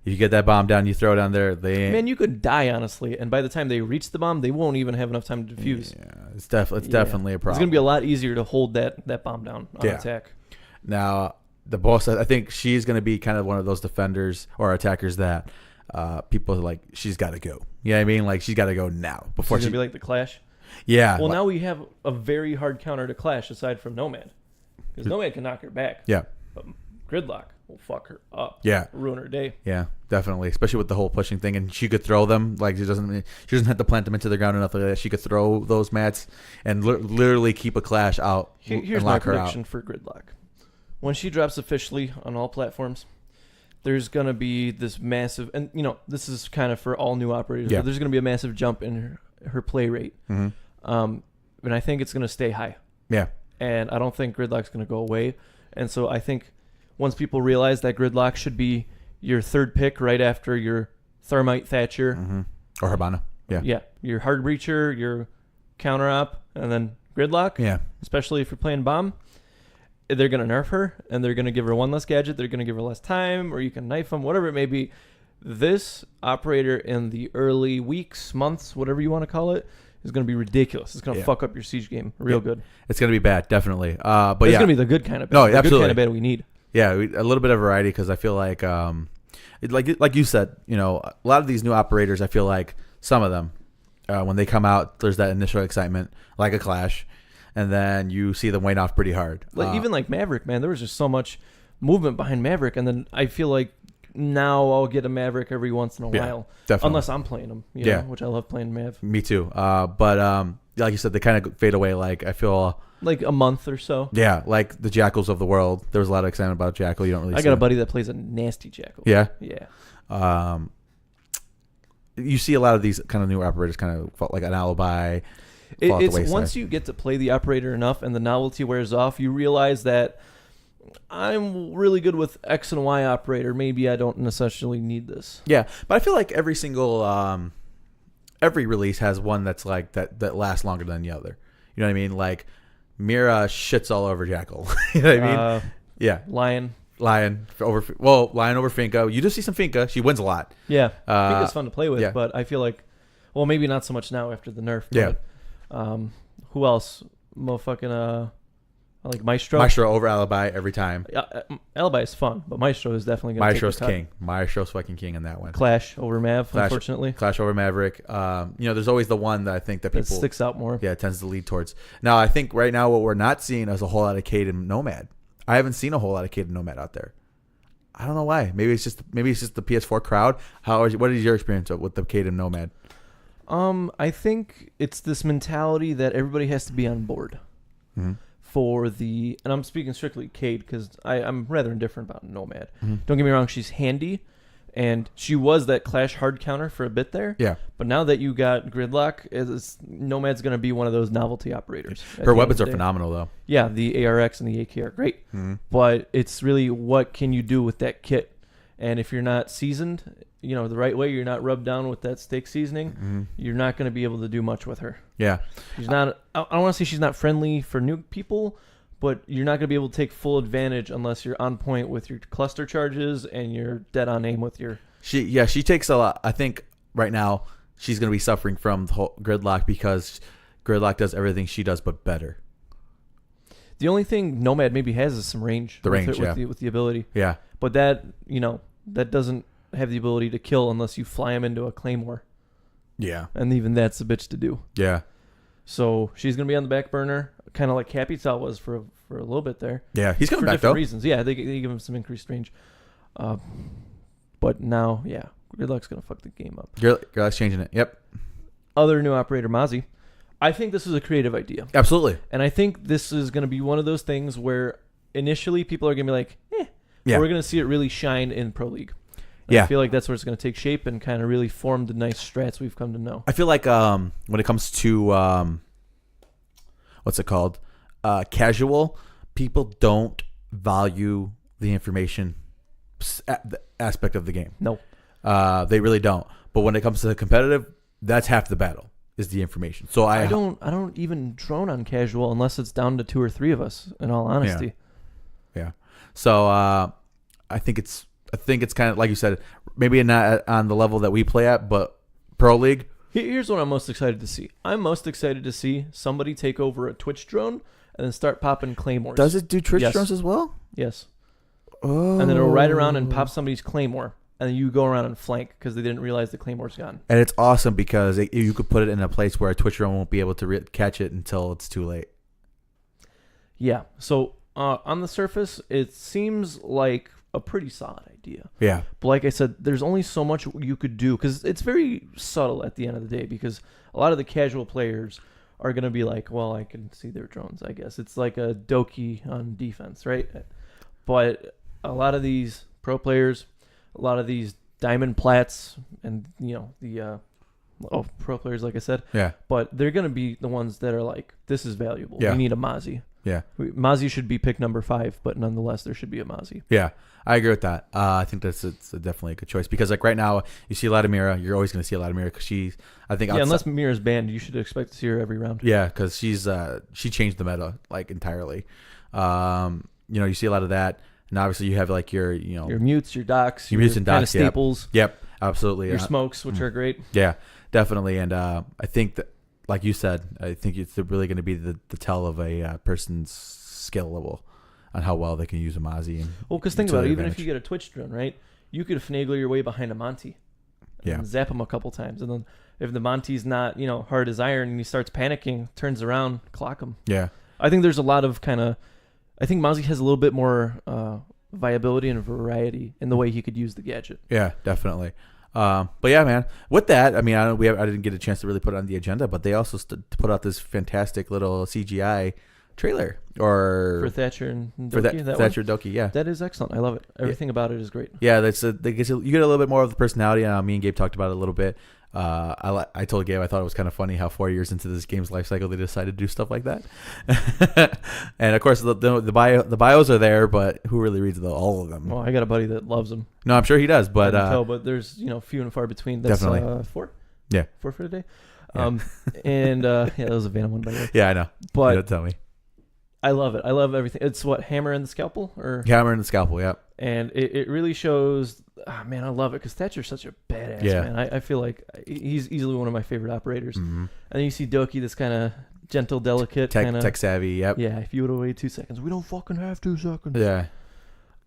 You get that bomb down, you throw it down there. Man, you could die, honestly. And by the time they reach the bomb, they won't even have enough time to defuse. Yeah, it's definitely a problem. It's going to be a lot easier to hold that bomb down on attack. Now, the boss, I think she's going to be kind of one of those defenders or attackers that people are like, she's got to go. You know what I mean? Like, she's got to go now. Before she's going to be like the Clash? Yeah. Well, now we have a very hard counter to Clash aside from Nomad. Because Nomad can knock her back. Yeah. But Gridlock will fuck her up. Yeah. Ruin her day. Yeah, definitely. Especially with the whole pushing thing. And she could throw them. Like, she doesn't have to plant them into the ground enough like that. She could throw those mats and literally keep a Clash out. Here's my prediction for Gridlock. When she drops officially on all platforms, there's going to be this massive, and this is kind of for all new operators, but there's going to be a massive jump in her play rate. Mm-hmm. And I think it's going to stay high. Yeah. And I don't think Gridlock's going to go away. And so I think once people realize that Gridlock should be your third pick right after your Thermite Thatcher. Mm-hmm. Or Hibana. Yeah. Yeah. Your Hard Breacher, your Counter Op, and then Gridlock. Yeah. Especially if you're playing Bomb. They're going to nerf her, and they're going to give her one less gadget. They're going to give her less time, or you can knife them, whatever it may be. This operator in the early weeks, months, whatever you want to call it, is going to be ridiculous. It's going to fuck up your Siege game real good. It's going to be bad, definitely. But it's going to be the good kind of bad. No, the absolutely. Good kind of bad we need. Yeah, a little bit of variety because I feel like, like you said, a lot of these new operators, I feel like some of them, when they come out, there's that initial excitement, like a Clash, and then you see them wane off pretty hard. Like even like Maverick, man, there was just so much movement behind Maverick, and then I feel like now I'll get a Maverick every once in a while, definitely. Unless I'm playing them, you know, which I love playing Mav. Me too. But like you said, they kind of fade away. Like I feel like a month or so. Yeah, like the Jackals of the world. There was a lot of excitement about Jackal. You don't really. I got a buddy that plays a nasty Jackal. Yeah. Yeah. You see a lot of these kind of newer operators kind of like an alibi. It's once you get to play the operator enough and the novelty wears off, you realize that I'm really good with X and Y operator. Maybe I don't necessarily need this. Yeah, but I feel like every single every release has one that's like that lasts longer than the other. You know what I mean? Like Mira shits all over Jackal. You know what I mean? Yeah. Lion over Finka. You do see some Finka. She wins a lot. Yeah. Finka's fun to play with, yeah. But I feel like, well, maybe not so much now after the nerf. Yeah. But, who else? Motherfucking I like Maestro. Maestro over Alibi every time. Alibi is fun, but Maestro is definitely going to take Maestro's the cut. king. Maestro's fucking king in that one. Clash over Mav, unfortunately. Clash over Maverick. There's always the one that I think that people That sticks out more. Yeah, tends to lead towards. Now, I think right now what we're not seeing is a whole lot of Cade and Nomad. I haven't seen a whole lot of Cade and Nomad out there. I don't know why. Maybe it's just the PS4 crowd. What is your experience with the Cade and Nomad? I think it's this mentality that everybody has to be on board for and I'm speaking strictly Cade because I'm rather indifferent about Nomad. Don't get me wrong, she's handy, and she was that Clash hard counter for a bit there. Yeah. But now that you got Gridlock, Nomad's going to be one of those novelty operators. Her weapons are phenomenal, though. Yeah, the ARX and the AK are great. But it's really what can you do with that kit? And if you're not seasoned, the right way, you're not rubbed down with that steak seasoning, you're not going to be able to do much with her. Yeah. She's not, I don't want to say she's not friendly for new people, but you're not going to be able to take full advantage unless you're on point with your cluster charges and you're dead on aim with your... She takes a lot. I think right now she's going to be suffering from the whole Gridlock because Gridlock does everything she does but better. The only thing Nomad maybe has is some range. With the ability. Yeah. But that, that doesn't have the ability to kill unless you fly him into a claymore. Yeah. And even that's a bitch to do. Yeah. So she's going to be on the back burner, kind of like Capital was for a little bit there. Yeah, he's coming for back, different though. reasons. Yeah, they give him some increased range. But now, yeah, Gridlock's going to fuck the game up. Gridlock's changing it. Yep. Other new operator, Mozzie. I think this is a creative idea. Absolutely. And I think this is going to be one of those things where initially people are going to be like, Yeah. We're going to see it really shine in Pro League. Yeah. I feel like that's where it's going to take shape and kind of really form the nice strats we've come to know. I feel like when it comes to what's it called? Casual, people don't value the information aspect of the game. No. They really don't. But when it comes to the competitive, that's half the battle is the information. So I don't even drone on casual unless it's down to 2 or 3 of us, in all honesty. Yeah. So I think it's kind of like you said, maybe not on the level that we play at, but Pro League. Here's what I'm most excited to see. I'm most excited to see somebody take over a Twitch drone and then start popping claymores. Does it do Twitch drones as well? Yes. Oh. And then it'll ride around and pop somebody's claymore, and then you go around and flank because they didn't realize the claymore's gone. And it's awesome because you could put it in a place where a Twitch drone won't be able to catch it until it's too late. Yeah. So on the surface, it seems like a pretty solid idea. Yeah. But like I said, there's only so much you could do because it's very subtle at the end of the day because a lot of the casual players are going to be like, well, I can see their drones, I guess. It's like a Doki on defense, right? But a lot of these pro players, a lot of these diamond plats and, the pro players, like I said. Yeah. But they're going to be the ones that are like, this is valuable. Yeah. We need a Mozzie. Yeah. Mozzie should be pick number 5, but nonetheless, there should be a Mozzie. Yeah, I agree with that. I think it's definitely a good choice because like right now, you see a lot of Mira. You're always going to see a lot of Mira because unless Mira's banned, you should expect to see her every round. Yeah, because she changed the meta like entirely. You see a lot of that, and obviously you have like your mutes, your docs, your mutes and docs, staples. Yep, absolutely. Your smokes, which are great. Yeah, definitely, and I think that. Like you said, I think it's really going to be the tell of a person's skill level on how well they can use a Mozzie. Well, because think about it, even if you get a Twitch drone, right, you could finagle your way behind a Monty and zap him a couple times. And then if the Monty's not, hard as iron and he starts panicking, turns around, clock him. Yeah. I think there's a lot of I think Mozzie has a little bit more viability and variety in the way he could use the gadget. Yeah, definitely. But yeah, man. With that, I mean, I didn't get a chance to really put it on the agenda, but they also put out this fantastic little CGI trailer for Thatcher and Doki. Thatcher Doki, yeah, that is excellent. I love it. Everything about it is great. Yeah, you get a little bit more of the personality. Me and Gabe talked about it a little bit. I told Gabe I thought it was kind of funny how 4 years into this game's life cycle they decided to do stuff like that. And of course the bios are there, but who really reads all of them? Well, I got a buddy that loves them. No, I'm sure he does, but but there's few and far between. That's definitely 4. Yeah, 4 for the day. Yeah. That was a Vanna one by the way. Yeah, I know. But don't tell me. I love it. I love everything. It's what, Hammer and the Scalpel? Hammer and the Scalpel, yeah. And it really shows, man, I love it because Thatcher's such a badass, man. I feel like he's easily one of my favorite operators. Mm-hmm. And then you see Doki, this kind of gentle, delicate, kind of tech savvy. Yep. Yeah, if you would have waited 2 seconds, we don't fucking have 2 seconds. Yeah.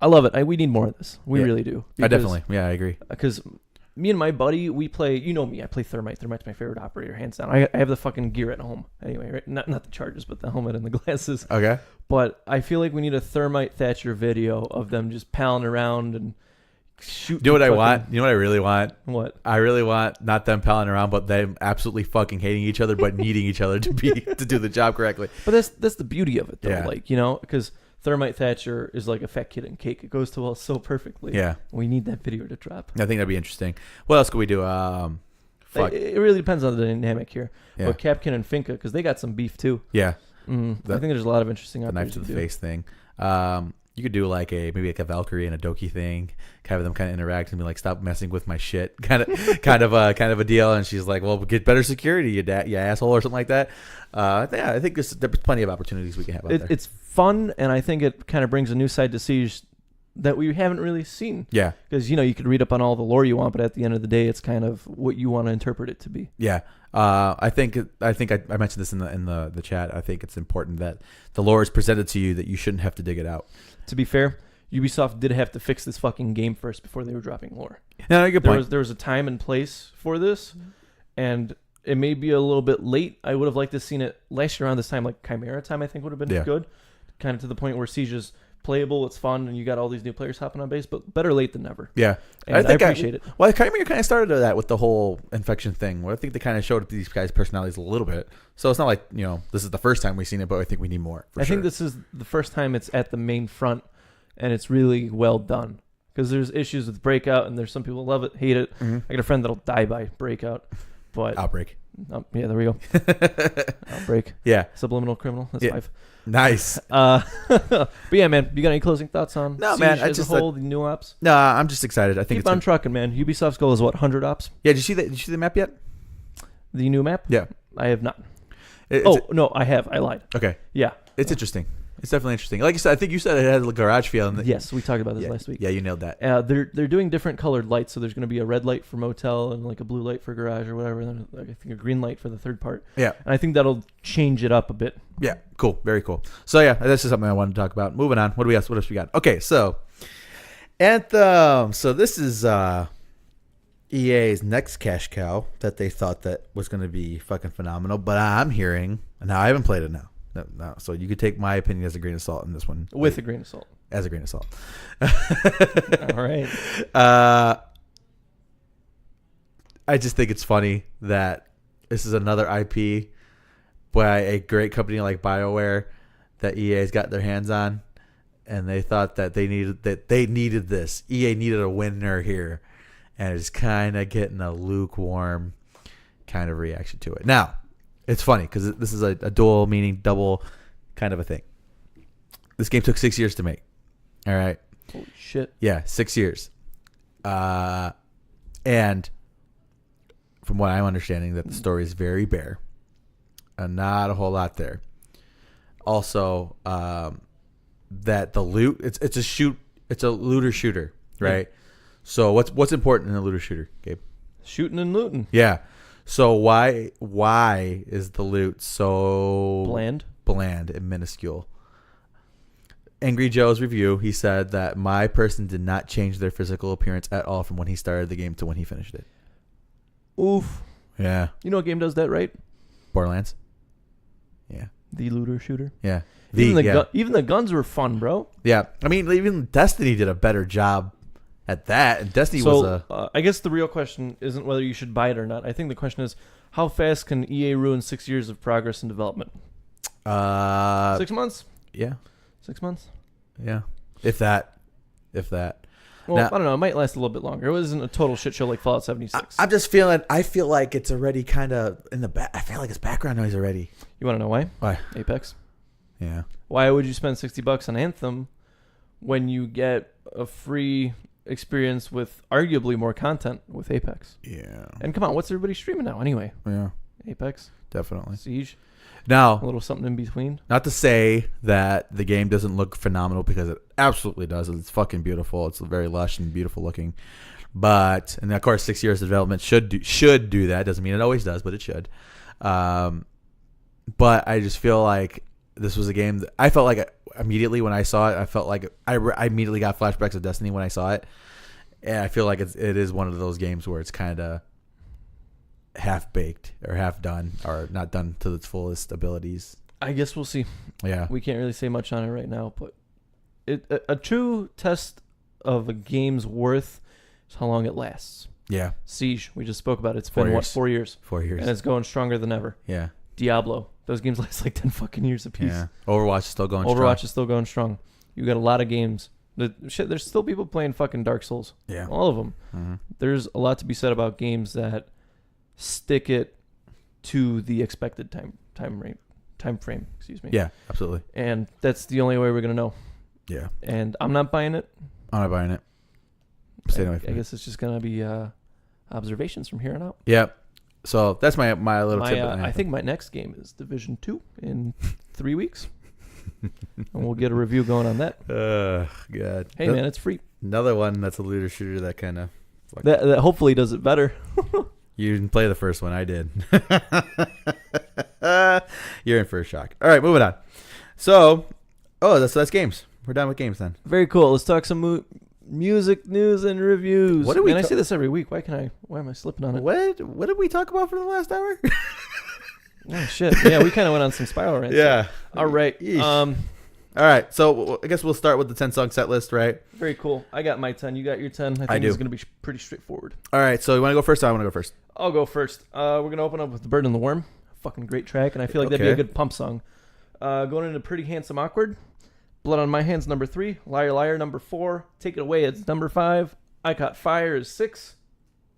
I love it. We need more of this. We really do. I definitely. Yeah, I agree. Because me and my buddy, we play. You know me. I play Thermite. Thermite's my favorite operator, hands down. I have the fucking gear at home. Anyway, right? Not the charges, but the helmet and the glasses. Okay. But I feel like we need a Thermite Thatcher video of them just palling around and shooting. You know what I want? You know what I really want? What? I really want not them palling around, but them absolutely fucking hating each other, but needing each other to do the job correctly. But that's the beauty of it, though. Yeah. Like, because Thermite Thatcher is like a fat kid in cake. It goes to us so perfectly. Yeah. We need that video to drop. I think that'd be interesting. What else could we do? Fuck. It really depends on the dynamic here. Yeah. But Capkin and Finka, because they got some beef too. Yeah. I think there's a lot of interesting The knife to the face thing. You could do like maybe a Valkyrie and a Doki thing, have them kind of interact and be like, "Stop messing with my shit," kind of a deal. And she's like, "Well, get better security, you asshole," or something like that. I think there's plenty of opportunities we can have out there. It's fun, and I think it kind of brings a new side to Siege that we haven't really seen. Yeah, because you could read up on all the lore you want, but at the end of the day, it's kind of what you want to interpret it to be. Yeah. I think I mentioned this in the chat. I think it's important that the lore is presented to you, that you shouldn't have to dig it out. To be fair, Ubisoft did have to fix this fucking game first before they were dropping lore. No, good point. There was a time and place for this, and it may be a little bit late. I would have liked to have seen it last year around this time, like Chimera time. I think would have been good, kind of to the point where Siege is playable, it's fun, and you got all these new players hopping on base. But better late than never. Yeah, and I appreciate it. Well, Chimera kind of started that with the whole infection thing. Where I think they kind of showed these guys' personalities a little bit. So it's not like this is the first time we've seen it, but I think we need more. I think this is the first time it's at the main front, and it's really well done. Because there's issues with Breakout, and there's some people love it, hate it. Mm-hmm. I got a friend that'll die by Breakout, but Outbreak. Yeah, there we go. Outbreak. Yeah. Subliminal Criminal. That's 5. Nice. But yeah, man, you got any closing thoughts on no, Siege man, as a whole, the new ops? No, I'm just excited. I think keep on trucking, man. Ubisoft's goal is what, 100 ops? Yeah. Did you see the map yet? The new map? Yeah. I have not. No, I have. I lied. Okay. Yeah. It's interesting. It's definitely interesting. Like you said, I think you said it had a garage feel. Yes, we talked about this last week. Yeah, you nailed that. They're doing different colored lights, so there's going to be a red light for motel and like a blue light for garage or whatever. And then I think a green light for the third part. Yeah, and I think that'll change it up a bit. Yeah, cool, very cool. So yeah, that's just something I wanted to talk about. Moving on. What else we got? Okay, so Anthem. So this is EA's next cash cow that they thought that was going to be fucking phenomenal, but I'm hearing, and now I haven't played it now. No, so you could take my opinion as a grain of salt in this one. With a grain of salt. As a grain of salt. All right. I just think it's funny that this is another IP by a great company like BioWare that EA's got their hands on, and they thought that they needed this. EA needed a winner here, and it's kind of getting a lukewarm kind of reaction to it. Now, it's funny because this is a dual meaning double kind of a thing. This game took 6 years to make. All right. Holy shit. Yeah, 6 years. And from what I'm understanding, that the story is very bare, and not a whole lot there. Also, that the loot it's a looter shooter, right? Yeah. So what's important in a looter shooter, Gabe? Shooting and looting. Yeah. So why is the loot so bland and minuscule? Angry Joe's review, he said that my person did not change their physical appearance at all from when he started the game to when he finished it. Oof. Yeah. You know what game does that, right? Borderlands. Yeah. The looter shooter. Yeah. Even the guns were fun, bro. Yeah. I mean, even Destiny did a better job at that, and Destiny was I guess the real question isn't whether you should buy it or not. I think the question is, how fast can EA ruin 6 years of progress and development? 6 months? Yeah. 6 months? Yeah. If that. Well, now, I don't know. It might last a little bit longer. It wasn't a total shit show like Fallout 76. I feel like it's already kind of in the back. I feel like it's background noise already. You want to know why? Why? Apex. Yeah. Why would you spend $60 on Anthem when you get a free experience with arguably more content with Apex? Yeah. And come on, what's everybody streaming now anyway? Yeah. Apex. Definitely. Siege. Now, a little something in between. Not to say that the game doesn't look phenomenal, because it absolutely does. It's fucking beautiful. It's very lush and beautiful looking. But, and of course, 6 years of development should do that. Doesn't mean it always does, but it should. But I just feel like this was a game that I felt like immediately when I saw it, I felt like I immediately got flashbacks of Destiny when I saw it. And I feel like it is one of those games where it's kind of half baked or half done or not done to its fullest abilities. I guess we'll see. Yeah. We can't really say much on it right now, but a true test of a game's worth is how long it lasts. Yeah. Siege, we just spoke about it. It's 4 been, years. 4 years? 4 years. And it's going stronger than ever. Yeah. Diablo. Those games last like 10 fucking years apiece. Yeah. Overwatch is still going strong. Overwatch is still going strong. You got a lot of games. There's still people playing fucking Dark Souls. Yeah. All of them. Mm-hmm. There's a lot to be said about games that stick it to the expected time frame. Excuse me. Yeah, absolutely. And that's the only way we're gonna know. Yeah. And I'm not buying it. I'm not buying it. Stay away from I it. guess it's just gonna be observations from here on out. Yeah. So that's my little tip. I think my next game is Division 2 in 3 weeks. And we'll get a review going on that. God. Hey, man, it's free. Another one that's a looter shooter that kind of... That hopefully does it better. You didn't play the first one. I did. You're in for a shock. All right, moving on. So that's games. We're done with games then. Very cool. Let's talk some music news and reviews. What do we I say this every week. Why am I slipping on it? What did we talk about for the last hour? Oh, shit. Yeah, we kind of went on some spiral rants. Yeah. All right. All right. So I guess we'll start with the 10-song set list, right? Very cool. I got my 10. You got your 10. I I think do. it's going to be pretty straightforward. All right. So you want to go first? Or I want to go first. I'll go first. We're going to open up with The Bird and the Worm. Fucking great track, and I feel like that'd be a good pump song. Going into Pretty Handsome Awkward. Blood on My Hands, number 3. Liar Liar, number 4. Take It Away, it's number 5. I Caught Fire is 6.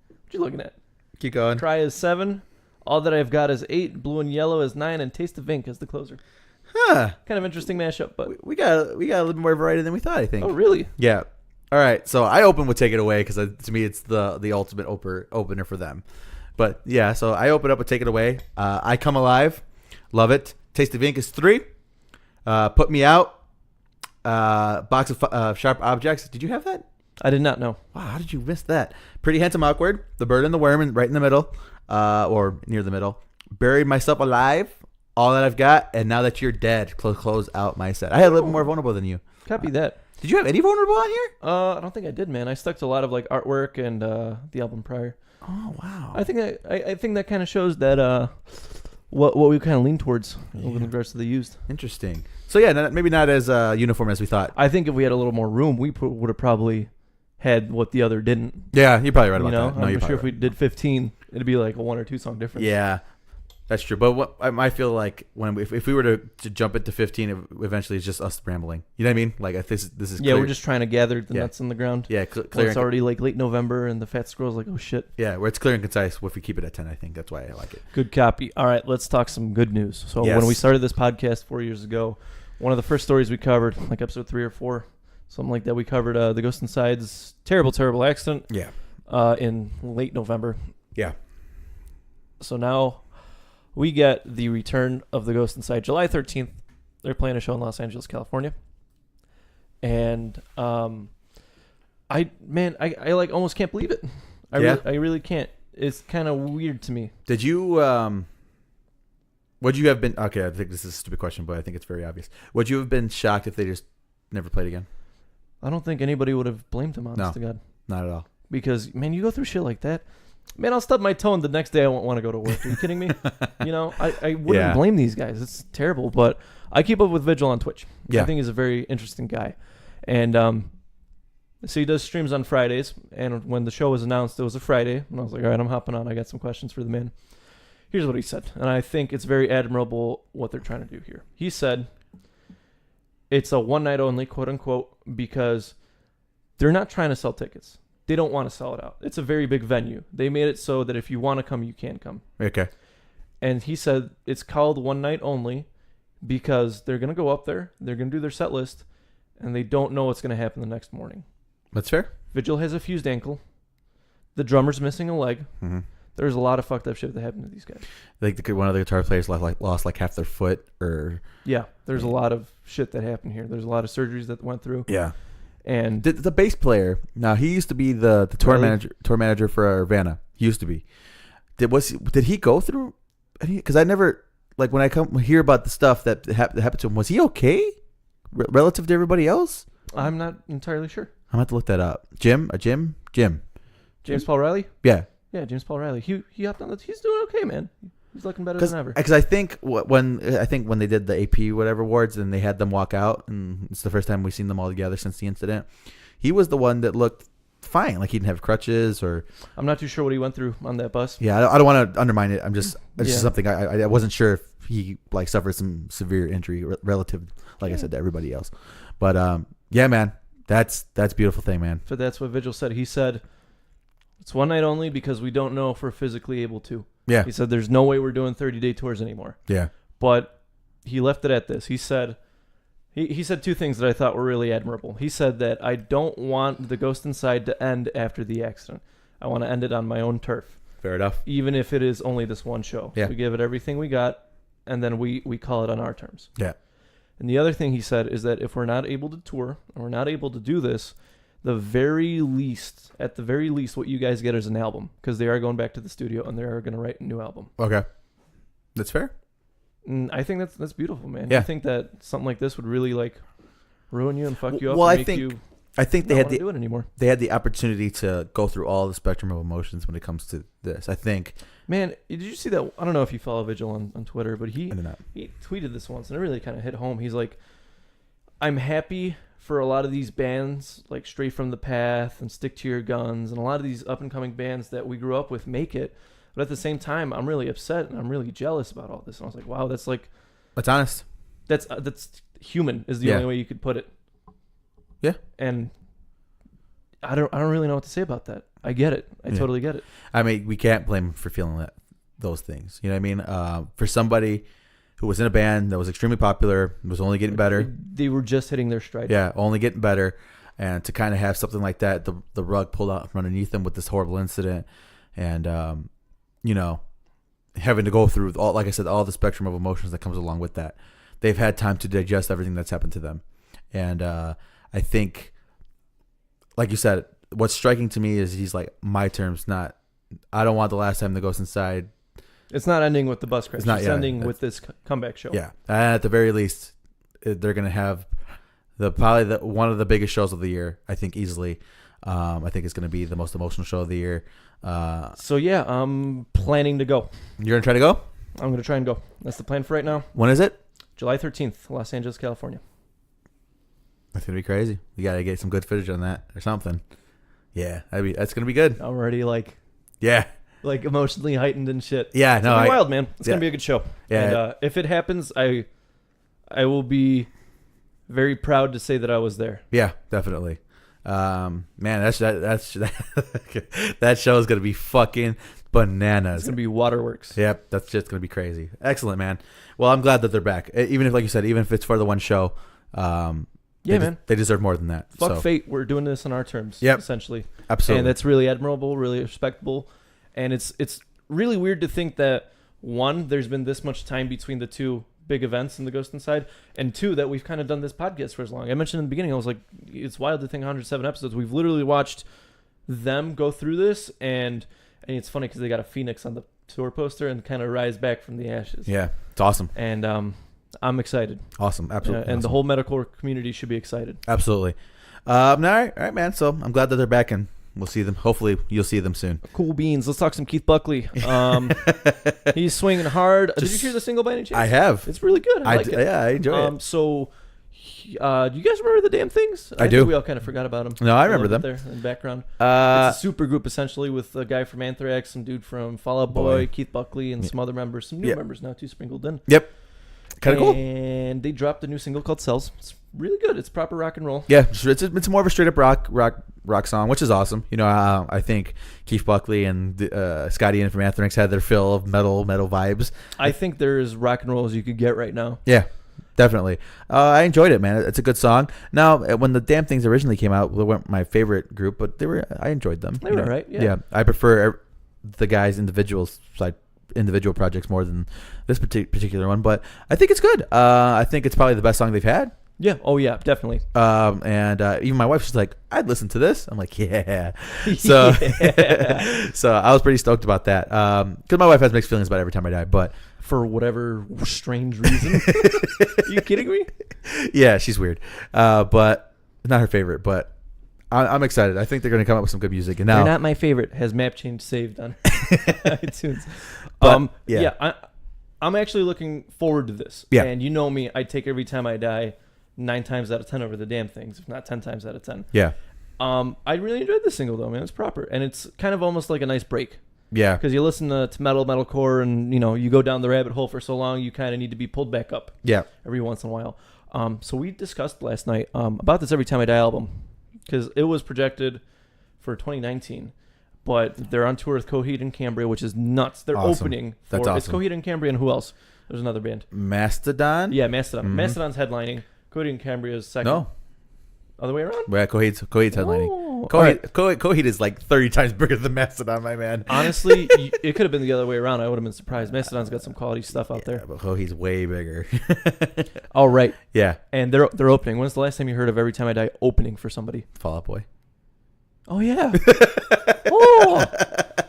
What you looking at? Keep going. Try is 7. All That I've Got is 8. Blue and Yellow is 9. And Taste of Ink is the closer. Huh. Kind of interesting mashup, but... We got a little bit more variety than we thought, I think. Oh, really? Yeah. All right. So I open with Take It Away because to me it's the ultimate opener for them. But yeah, so I open up with Take It Away. I Come Alive. Love it. Taste of Ink is 3. Put Me Out. Box of Sharp Objects. Did you have that? I did not know. Wow, how did you miss that? Pretty Handsome Awkward. The Bird and the Worm right in the middle. Or near the middle. Buried Myself Alive. All That I've Got. And Now That You're Dead. Close out my set. I had a little more vulnerable than you. Copy that. Did you have any vulnerable on here? I don't think I did, man. I stuck to a lot of like artwork and the album prior. Oh, wow. I think that kind of shows that what we kind of lean towards with regards to the used. Interesting. So yeah, maybe not as uniform as we thought. I think if we had a little more room, we would have probably had what the other didn't. Yeah, you're probably right about that. No, I'm you're sure probably if we did 15, it'd be like a 1 or 2 song difference. Yeah, that's true. But what I feel like if we were to jump it to 15, eventually it's just us rambling. You know what I mean? Like if this is yeah, clear. we're just trying to gather the nuts in the ground. Yeah, Well, clear. it's already like late November, and the fat squirrel's like, oh shit. Yeah, where it's clear and concise. If we keep it at 10, I think that's why I like it. Good copy. All right, let's talk some good news. So when we started this podcast 4 years ago, one of the first stories we covered, like episode 3 or 4, something like that, we covered the Ghost Inside's terrible accident. Yeah. In late November. Yeah. So now we get the return of the Ghost Inside July 13th. They're playing a show in Los Angeles, California. And I like almost can't believe it. I really can't. It's kind of weird to me. Did you would you have been okay, I think this is a stupid question, but I think it's very obvious. Would you have been shocked if they just never played again? I don't think anybody would have blamed him, honest to God. Not at all. Because, man, you go through shit like that. Man, I'll stub my toe and the next day I won't want to go to work. Are you kidding me? I wouldn't blame these guys. It's terrible. But I keep up with Vigil on Twitch. Yeah. I think he's a very interesting guy. And so he does streams on Fridays. And when the show was announced, it was a Friday. And I was like, all right, I'm hopping on. I got some questions for the man. Here's what he said. And I think it's very admirable what they're trying to do here. He said, it's a one night only, quote unquote, because they're not trying to sell tickets. They don't want to sell it out. It's a very big venue. They made it so that if you want to come, you can come. Okay. And he said it's called one night only because they're going to go up there, they're going to do their set list, and they don't know what's going to happen the next morning. That's fair. Vigil has a fused ankle. The drummer's missing a leg. Mm-hmm. There's a lot of fucked up shit that happened to these guys. Like one of the guitar players lost like half their foot, or yeah, there's a lot of shit that happened here. There's a lot of surgeries that went through. Yeah. And the bass player, now he used to be the tour manager for Vanna. He used to be. Did he go through? Because I never like when I come hear about the stuff that happened to him, was he okay relative to everybody else? I'm not entirely sure. I'm gonna have to look that up. Jim. James Paul Riley? Yeah. Yeah, James Paul Riley. He hopped on the. He's doing okay, man. He's looking better than ever. Because I think when they did the AP whatever awards and they had them walk out, and it's the first time we've seen them all together since the incident. He was the one that looked fine, like he didn't have crutches or. I'm not too sure what he went through on that bus. Yeah, I don't want to undermine it. It's just something I wasn't sure if he like suffered some severe injury relative, like I said, to everybody else. But yeah, man, that's a beautiful thing, man. So that's what Vigil said. He said it's one night only because we don't know if we're physically able to. Yeah. He said there's no way we're doing 30-day tours anymore. Yeah. But he left it at this. He said he said two things that I thought were really admirable. He said that I don't want the Ghost Inside to end after the accident. I want to end it on my own turf. Fair enough. Even if it is only this one show. Yeah. We give it everything we got, and then we call it on our terms. Yeah. And the other thing he said is that if we're not able to tour, and we're not able to do this, at the very least, what you guys get is an album, because they are going back to the studio and they are going to write a new album. Okay. That's fair. And I think that's beautiful, man. Yeah. I think that something like this would really like ruin you and fuck you up. Well, and I think they had do it anymore. They had the opportunity to go through all the spectrum of emotions when it comes to this. I think. Man, did you see that? I don't know if you follow Vigil on Twitter, but he tweeted this once and it really kind of hit home. He's like, I'm happy for a lot of these bands like Stray from the Path and Stick to Your Guns and a lot of these up and coming bands that we grew up with make it. But at the same time, I'm really upset and I'm really jealous about all this. And I was like, wow, that's honest. That's human is the only way you could put it. Yeah. And I don't really know what to say about that. I get it. I totally get it. I mean, we can't blame him for feeling those things. You know what I mean? For somebody who was in a band that was extremely popular, was only getting better. They were just hitting their stride. Yeah, only getting better. And to kind of have something like that, the rug pulled out from underneath them with this horrible incident. And, having to go through, like I said, all the spectrum of emotions that comes along with that. They've had time to digest everything that's happened to them. And I think, like you said, what's striking to me is he's like, my terms, not, I don't want the last time the Ghost Inside. It's not ending with the bus crash. It's ending with this comeback show. Yeah. And at the very least, they're going to have probably one of the biggest shows of the year, I think, easily. I think it's going to be the most emotional show of the year. So, yeah, I'm planning to go. You're going to try to go? I'm going to try and go. That's the plan for right now. When is it? July 13th, Los Angeles, California. That's going to be crazy. You got to get some good footage on that or something. Yeah, that's going to be good. I'm already yeah, emotionally heightened and shit. Yeah, it's gonna be wild, man. It's going to be a good show. Yeah. And if it happens, I will be very proud to say that I was there. Yeah, definitely. Man, that show is going to be fucking bananas. It's going to be waterworks. Yep, that's just going to be crazy. Excellent, man. Well, I'm glad that they're back. Even if, like you said, even if it's for the one show, yeah, man. They deserve more than that. Fuck fate. We're doing this on our terms, essentially. Absolutely. And that's really admirable, really respectable. And it's really weird to think that, one, there's been this much time between the two big events in the Ghost Inside, and two, that we've kind of done this podcast for as long. I mentioned in the beginning, I was like, it's wild to think 107 episodes. We've literally watched them go through this, and it's funny because they got a phoenix on the tour poster and kind of rise back from the ashes. Yeah, it's awesome. And I'm excited. Awesome, absolutely. And the whole metalcore community should be excited. Absolutely. All right, man. So I'm glad that they're back, and we'll see them. Hopefully, you'll see them soon. Cool beans. Let's talk some Keith Buckley. He's swinging hard. Did you hear the single by any chance? I have. It's really good. I like it. Yeah, I enjoy it. So, do you guys remember the Damn Things? I do. Think we all kind of forgot about them. No, I remember them. There in the background. It's a super group essentially with a guy from Anthrax, some dude from Fall Out Boy, Keith Buckley, and some other members, some new members now too sprinkled in. Yep. Kind of cool. And they dropped a new single called Cells. It's really good. It's proper rock and roll. Yeah, it's more of a straight up rock song, which is awesome. I think Keith Buckley and Scotty Ian from Anthrax had their fill of metal vibes. I think they're as rock and roll as you could get right now. Yeah, definitely. I enjoyed it, man. It's a good song. Now, when the Damn Things originally came out, they weren't my favorite group, but I enjoyed them. They were all right. Yeah, I prefer the guys' individual projects more than this particular one, but I think it's good. I think it's probably the best song they've had. Yeah. Oh yeah, definitely. And even my wife, she's like, I'd listen to this. I'm like, yeah. So, so I was pretty stoked about that. Because my wife has mixed feelings about Every Time I Die, but For whatever strange reason. Are you kidding me? yeah, she's weird. But not her favorite. But I'm excited. I think they're going to come up with some good music. And now, They're not my favorite. Has map change saved on iTunes. But, I'm actually looking forward to this. Yeah. And you know me, I take Every Time I Die 9 times out of 10 over the damn things, if not 10 times out of 10. Yeah. I really enjoyed this single though, man. It's proper, and it's kind of almost like a nice break. Yeah. Because you listen to metalcore, and you go down the rabbit hole for so long, you kind of need to be pulled back up. Yeah. Every once in a while. So we discussed last night about this Every Time I Die album, because it was projected for 2019, but they're on tour with Coheed and Cambria, which is nuts. They're Awesome. opening. That's It's awesome. Coheed and Cambria, and who else? There's another band. Mastodon? Yeah, Mastodon. Mhm. Mastodon's headlining. Coheed and Cambria's second. No. Other way around? Yeah, Coheed's headlining. Oh. Coheed is like 30 times bigger than Mastodon, my man. Honestly, it could have been the other way around. I would have been surprised. Mastodon's got some quality stuff out there. But Coheed's way bigger. All right. Yeah. And they're opening. When's the last time you heard of Every Time I Die opening for somebody? Fall Out Boy. Oh, yeah. Oh,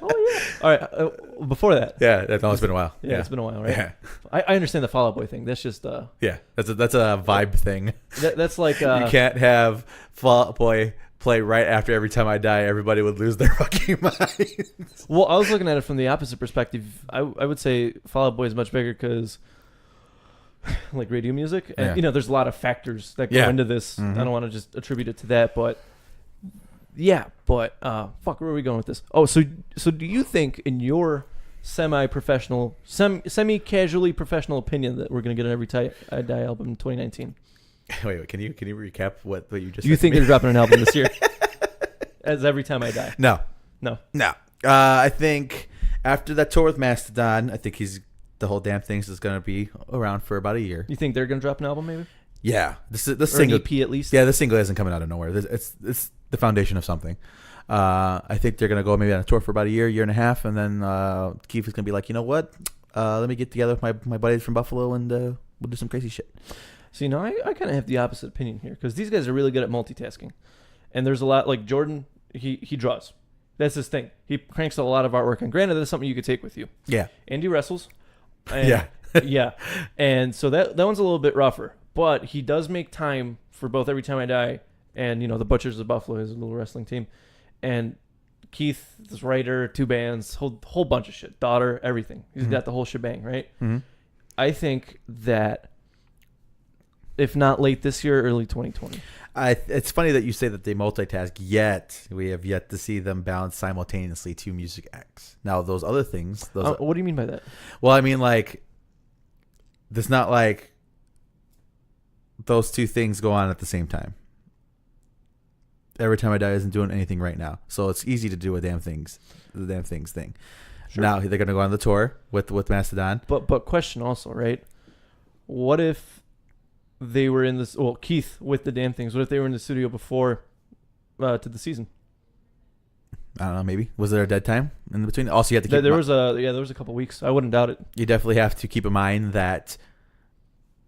yeah. All right. Before that. Yeah, it's been a while. Yeah, it's been a while, right? Yeah. I understand the Fall Out Boy thing. That's just Yeah, that's a vibe thing. that's like You can't have Fall Out Boy play right after Every Time I Die. Everybody would lose their fucking minds. Well, I was looking at it from the opposite perspective. I would say Fall Out Boy is much bigger because like radio music, and there's a lot of factors that go into this. Mm-hmm. I don't want to just attribute it to that, but fuck, where are we going with this? Oh, so do you think, in your semi-professional, semi-casually professional opinion, that we're gonna get an Every Time I Die album in 2019? Wait, can you recap what you just? Do you said to think me? they're dropping an album this year? As Every Time I Die? No. No. I think after that tour with Mastodon, I think the whole damn thing is going to be around for about a year. You think they're gonna drop an album, maybe? Yeah, this Or single an EP at least? Yeah, this single isn't coming out of nowhere. It's the foundation of something. I think they're gonna go maybe on a tour for about a year and a half, and then Keith is gonna be like, you know what? Let me get together with my buddies from Buffalo, and we'll do some crazy shit. See, no, I kind of have the opposite opinion here, because these guys are really good at multitasking, and there's a lot like Jordan. He draws. That's his thing. He cranks out a lot of artwork, and granted, that's something you could take with you. Yeah. Andy wrestles. And, Yeah. yeah. And so that one's a little bit rougher, but he does make time for both Every Time I Die and the Butchers of Buffalo, his little wrestling team, and Keith, this writer, 2 bands, whole bunch of shit, daughter, everything. He's got the whole shebang, right? Mm-hmm. I think that if not late this year, early 2020. It's funny that you say that they multitask, yet we have yet to see them balance simultaneously 2 music acts. Now, those other things... What do you mean by that? Well, I mean, like, it's not like those 2 things go on at the same time. Every Time I Die isn't doing anything right now, so it's easy to do the damn things thing. Sure. Now they're gonna go on the tour with Mastodon. But question also, right? What if they were in this? Well, Keith with the damn things. What if they were in the studio before to the season? I don't know. Maybe was there a dead time in between? Also, you have to keep There was a couple weeks. I wouldn't doubt it. You definitely have to keep in mind that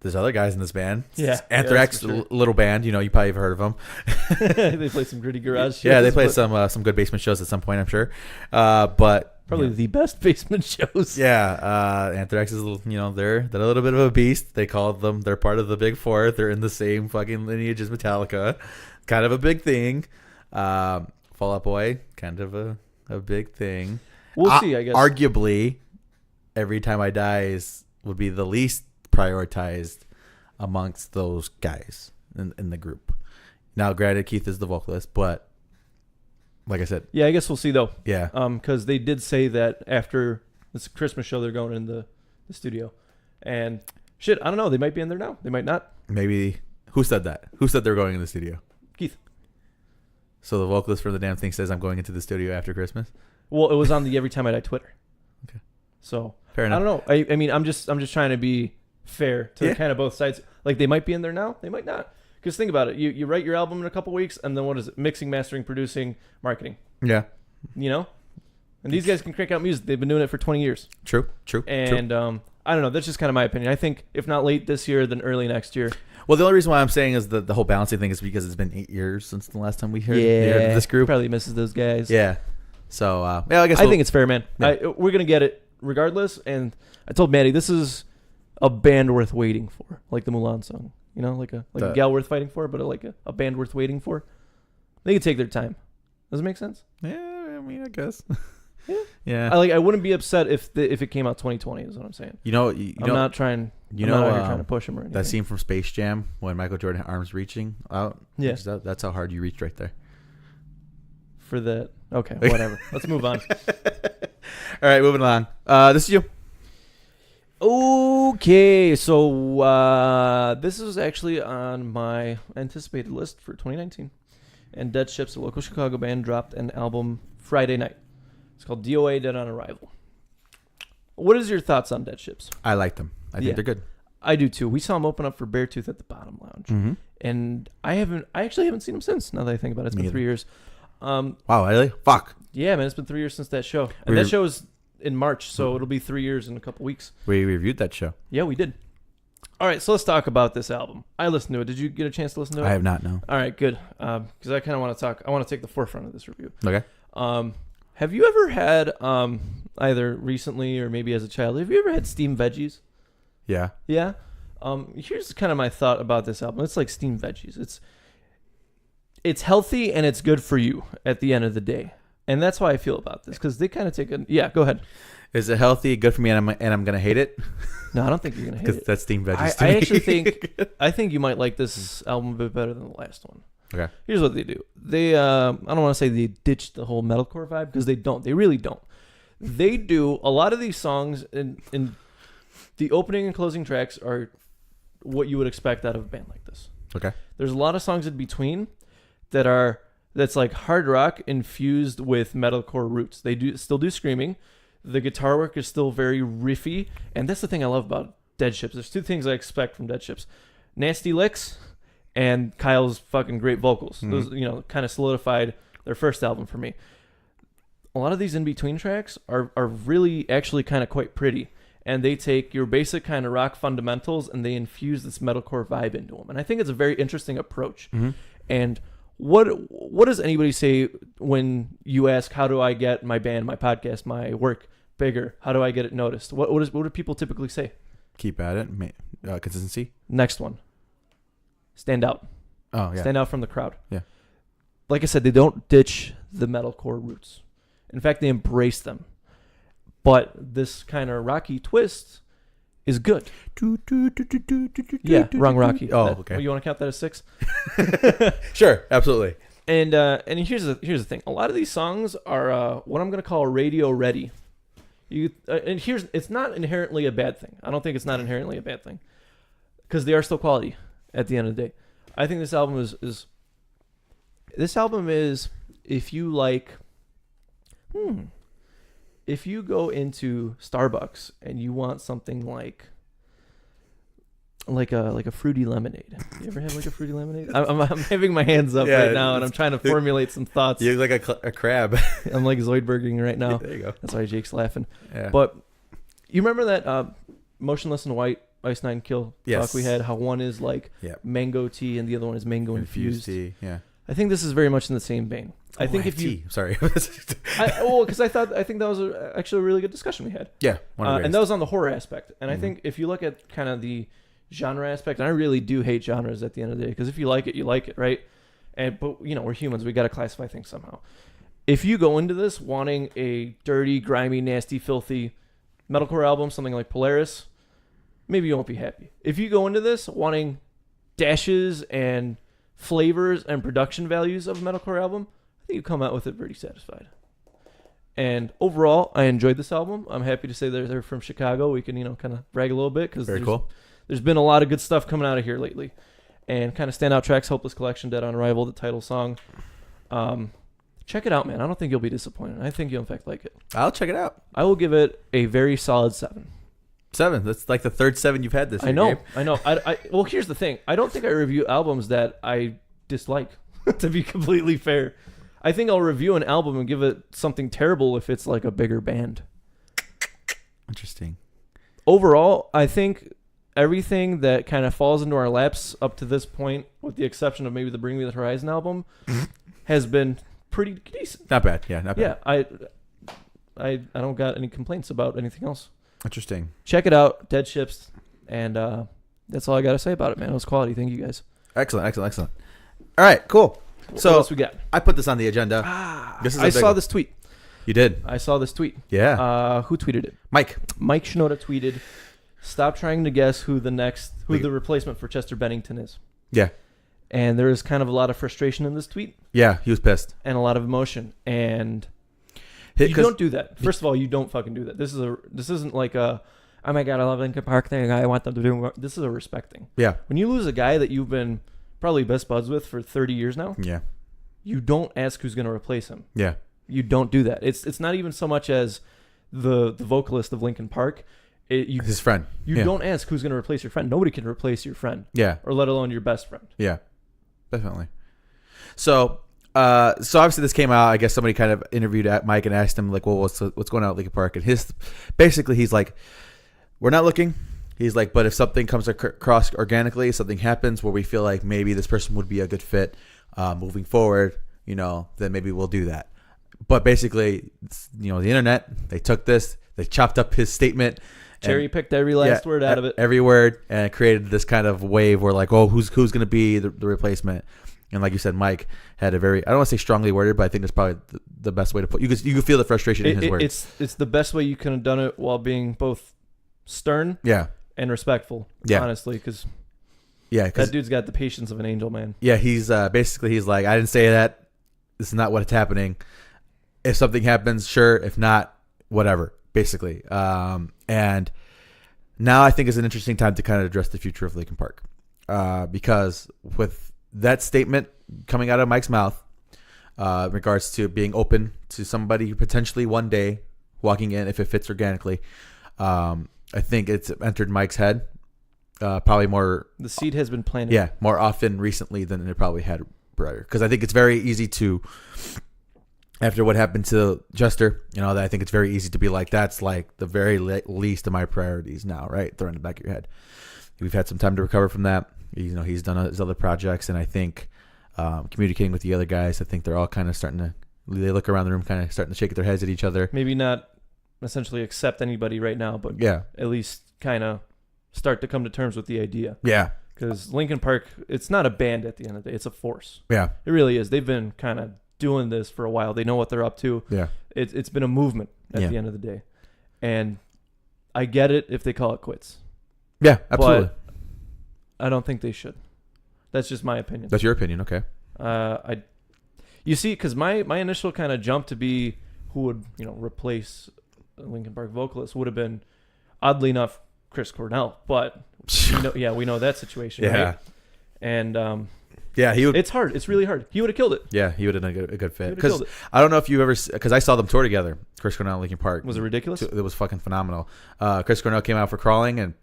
there's other guys in this band. Yeah, Anthrax, yeah, sure. Little band. You probably have heard of them. They play some gritty garage. Yeah, they shows, play but some good basement shows at some point, I'm sure. But probably the best basement shows. yeah, Anthrax is they're a little bit of a beast. They call them. They're part of the Big Four. They're in the same fucking lineage as Metallica. Kind of a big thing. Fall Out Boy, kind of a big thing. We'll see, I guess. Arguably, Every Time I Die would be the least prioritized amongst those guys in the group. Now, granted, Keith is the vocalist, but like I said, Yeah, I guess we'll see though. yeah, Because they did say that after this Christmas show, they're going in the studio, and shit, I don't know. They might be in there now. They might not. maybe. Who said that? Who said they're going in the studio? Keith. So the vocalist for the damn thing says I'm going into the studio after Christmas. Well, it was on the Every Time I Die Twitter. Okay. So Fair I enough. don't know. I mean, I'm just trying to be fair to Yeah. kind of both sides. Like, they might be in there now, they might not. Because think about it. You write your album in a couple weeks, and then what is it? Mixing, mastering, producing, marketing. Yeah. And these guys can crank out music. They've been doing it for 20 years. True. And I don't know. That's just kind of my opinion. I think if not late this year, then early next year. Well, the only reason why I'm saying is the whole balancing thing is because it's been 8 years since the last time we heard this group. Probably misses those guys. Yeah. So yeah, I guess I think it's fair, man. Yeah. We're gonna get it regardless. And I told Maddie this is a band worth waiting for, like the Mulan song. You know, like a gal worth fighting for, but like a band worth waiting for. They can take their time. Does it make sense? Yeah, I mean, I guess. Yeah. I wouldn't be upset if it came out 2020. Is what I'm saying. I'm not trying. I'm not out here trying to push him or anything. That scene from Space Jam when Michael Jordan arms reaching out. Yeah. That's how hard you reached right there. For that. Okay, whatever. Let's move on. All right, moving along. This is you. Okay, so this is actually on my anticipated list for 2019. And Deadships, a local Chicago band, dropped an album Friday night. It's called DOA, Dead on Arrival. What is your thoughts on Deadships? I like them. I think they're good. I do too. We saw them open up for Beartooth at the Bottom Lounge. Mm-hmm. And I actually haven't seen them since, now that I think about it. It's been 3 years. Wow, really? Fuck. Yeah, man, it's been 3 years since that show. And that show is in March, so it'll be 3 years in a couple weeks. We reviewed that show. Yeah, we did. All right, so let's talk about this album. I listened to it. Did you get a chance to listen to it? I have not, no. All right, good. Because I kind of want to talk. I want to take the forefront of this review. Okay. Have you ever had, either recently or maybe as a child, have you ever had steamed veggies? Yeah. Yeah? Here's kind of my thought about this album. It's like steamed veggies. It's healthy and it's good for you at the end of the day. And that's how I feel about this, because they kind of take a... Yeah, go ahead. Is it healthy, good for me, and I'm going to hate it? No, I don't think you're going to hate it. Because that's steamed veggies to me. I actually think you might like this album a bit better than the last one. Okay. Here's what they do. They, I don't want to say they ditched the whole metalcore vibe, because they don't. They really don't. They do... A lot of these songs in the opening and closing tracks are what you would expect out of a band like this. Okay. There's a lot of songs in between that's like hard rock infused with metalcore roots. They still do screaming. The guitar work is still very riffy, and that's the thing I love about Deadships. There's two things I expect from Deadships: nasty licks and Kyle's fucking great vocals. Mm-hmm. Those, kind of solidified their first album for me. A lot of these in between tracks are really actually kind of quite pretty, and they take your basic kind of rock fundamentals and they infuse this metalcore vibe into them. And I think it's a very interesting approach. Mm-hmm. And what does anybody say when you ask, how do I get my band, my podcast, my work bigger? How do I get it noticed? What do people typically say? Keep at it. Consistency. Next one. Stand out. Oh, yeah. Stand out from the crowd. Yeah. Like I said, they don't ditch the metalcore roots. In fact, they embrace them. But this kind of rocky twist is good. Yeah, wrong Rocky. Oh, okay. You want to count that as 6? Sure, absolutely. And here's the thing. A lot of these songs are what I'm going to call radio ready. It's not inherently a bad thing. I don't think it's not inherently a bad thing, because they are still quality at the end of the day. I think this album is if you like. If you go into Starbucks and you want something like a fruity lemonade. You ever have like a fruity lemonade? I'm having my hands up right now, and I'm trying to formulate some thoughts. You look like a crab. I'm like Zoidberging right now. There you go. That's why Jake's laughing. Yeah. But you remember that Motionless in White Ice Nine Kill talk we had? How one is like mango tea and the other one is mango infused tea. Yeah. I think this is very much in the same vein. I think if you... Sorry. Because I think that was actually a really good discussion we had. Yeah. And that was on the horror aspect. And I think if you look at kind of the genre aspect, and I really do hate genres at the end of the day, because if you like it, right? But we're humans. We got to classify things somehow. If you go into this wanting a dirty, grimy, nasty, filthy metalcore album, something like Polaris, maybe you won't be happy. If you go into this wanting dashes and flavors and production values of a metalcore album, I think you come out with it pretty satisfied. And overall, I enjoyed this album. I'm happy to say they're from Chicago. We can kind of brag a little bit, because there's been a lot of good stuff coming out of here lately. And kind of standout tracks: Hopeless Collection, Dead on Arrival, the title song. Check it out, man. I don't think you'll be disappointed. I think you'll in fact like it. I'll check it out. I will give it a very solid 7. 7. That's like the third 7 you've had this year. I know. Well, here's the thing. I don't think I review albums that I dislike, to be completely fair. I think I'll review an album and give it something terrible if it's like a bigger band. Interesting. Overall, I think everything that kind of falls into our laps up to this point, with the exception of maybe the Bring Me the Horizon album, has been pretty decent. Not bad. Yeah, not bad. Yeah, I don't got any complaints about anything else. Interesting. Check it out, Deadships, and that's all I got to say about it, man. It was quality. Thank you guys. Excellent. All right, cool. So what else we got? I put this on the agenda. I saw this tweet. You did? I saw this tweet. Yeah. Who tweeted it? Mike Shinoda tweeted, "Stop trying to guess who the replacement for Chester Bennington is." Yeah. And there is kind of a lot of frustration in this tweet. Yeah, he was pissed. And a lot of emotion. And you don't do that. First of all, you don't fucking do that. This isn't like a, oh my God, I love Linkin Park thing. I want them to do more. This is a respect thing. Yeah. When you lose a guy that you've been probably best buds with for 30 years now. Yeah. You don't ask who's going to replace him. Yeah. You don't do that. It's not even so much as the vocalist of Linkin Park. His friend. You don't ask who's going to replace your friend. Nobody can replace your friend. Yeah. Or let alone your best friend. Yeah. Definitely. So obviously this came out. I guess somebody kind of interviewed Mike and asked him like, well, what's going on at Linkin Park? And he's like, we're not looking. He's like, but if something comes across organically, something happens where we feel like maybe this person would be a good fit moving forward, then maybe we'll do that. But basically, the internet, they took this, they chopped up his statement. Cherry picked every last word out of it. Every word, and created this kind of wave where like, oh, who's going to be the replacement? And like you said, Mike had a very, I don't want to say strongly worded, but I think that's probably the best way to put. You could feel the frustration in his words. It's the best way you could have done it while being both stern, and respectful. Honestly, because that dude's got the patience of an angel, man. Yeah, he's basically like, I didn't say that. This is not what's happening. If something happens, sure. If not, whatever. Basically, and now I think is an interesting time to kind of address the future of Linkin Park, because with that statement coming out of Mike's mouth, in regards to being open to somebody potentially one day walking in if it fits organically, I think it's entered Mike's head, probably more. The seed has been planted. Yeah, more often recently than it probably had prior, because I think it's very easy to. After what happened to Chester, I think it's very easy to be like, that's like the very least of my priorities now, right? Throw in the back of your head. We've had some time to recover from that. He's done his other projects, and I think communicating with the other guys, I think they're all kind of starting to, they look around the room, kind of starting to shake their heads at each other. Maybe not essentially accept anybody right now, but at least kind of start to come to terms with the idea. Yeah. Because Linkin Park, it's not a band at the end of the day. It's a force. Yeah. It really is. They've been kind of doing this for a while. They know what they're up to. Yeah. It's been a movement at the end of the day. And I get it if they call it quits. Yeah, absolutely. But I don't think they should. That's just my opinion. That's your opinion, okay. You see, because my initial kind of jump to be who would, replace a Linkin Park vocalist would have been, oddly enough, Chris Cornell. But we know that situation, right? And he would. It's hard. It's really hard. He would have killed it. Yeah, he would have done a good fit. Because I don't know if you ever, because I saw them tour together, Chris Cornell and Linkin Park. Was it ridiculous? It was fucking phenomenal. Chris Cornell came out for Crawling, and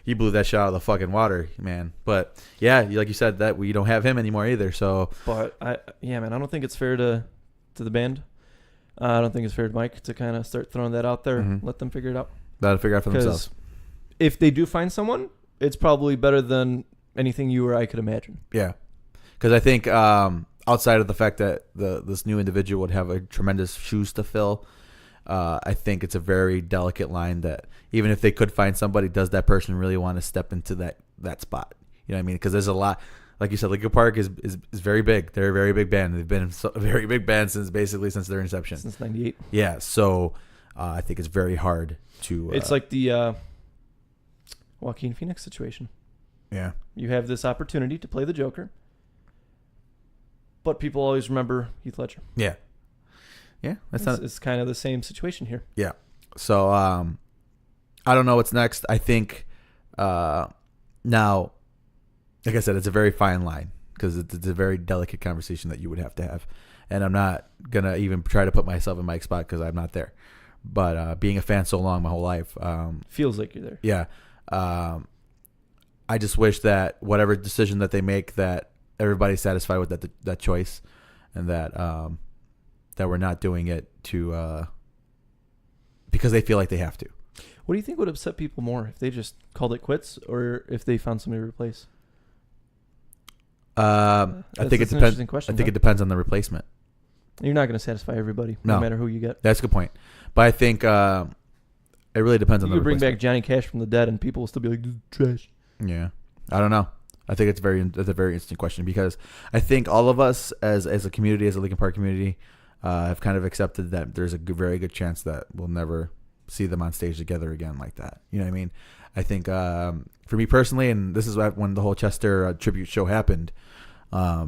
he blew that shit out of the fucking water, man. But yeah, like you said, that we don't have him anymore either. So, but I don't think it's fair to the band. I don't think it's fair to Mike to kind of start throwing that out there. Mm-hmm. Let them figure it out. Let them figure it out for themselves. If they do find someone, it's probably better than anything you or I could imagine. Yeah, because I think outside of the fact that this new individual would have a tremendous shoes to fill, I think it's a very delicate line that even if they could find somebody, does that person really want to step into that spot? You know what I mean? Because there's a lot, like you said, Linkin Park is very big. They're a very big band. They've been a very big band since their inception. Since '98. Yeah, so I think it's very hard to. It's like the Joaquin Phoenix situation. Yeah. You have this opportunity to play the Joker, but people always remember Heath Ledger. Yeah. Yeah. It's kind of the same situation here. Yeah. So I don't know what's next. I think now, like I said, it's a very fine line because it's a very delicate conversation that you would have to have. And I'm not going to even try to put myself in Mike's spot because I'm not there. But being a fan so long my whole life. Feels like you're there. Yeah. I just wish that whatever decision that they make, that everybody's satisfied with that choice, and that we're not doing it to because they feel like they have to. What do you think would upset people more if they just called it quits or if they found somebody to replace? I think it depends. I think it depends on the replacement. You're not going to satisfy everybody, no matter who you get. That's a good point. But I think it really depends on the replacement. You could bring back Johnny Cash from the dead and people will still be like, trash. Yeah. I don't know. I think that's a very interesting question because I think all of us as a community, as a Linkin Park community, have kind of accepted that there's a very good chance that we'll never see them on stage together again like that. You know what I mean? I think for me personally, and this is when the whole Chester tribute show happened, I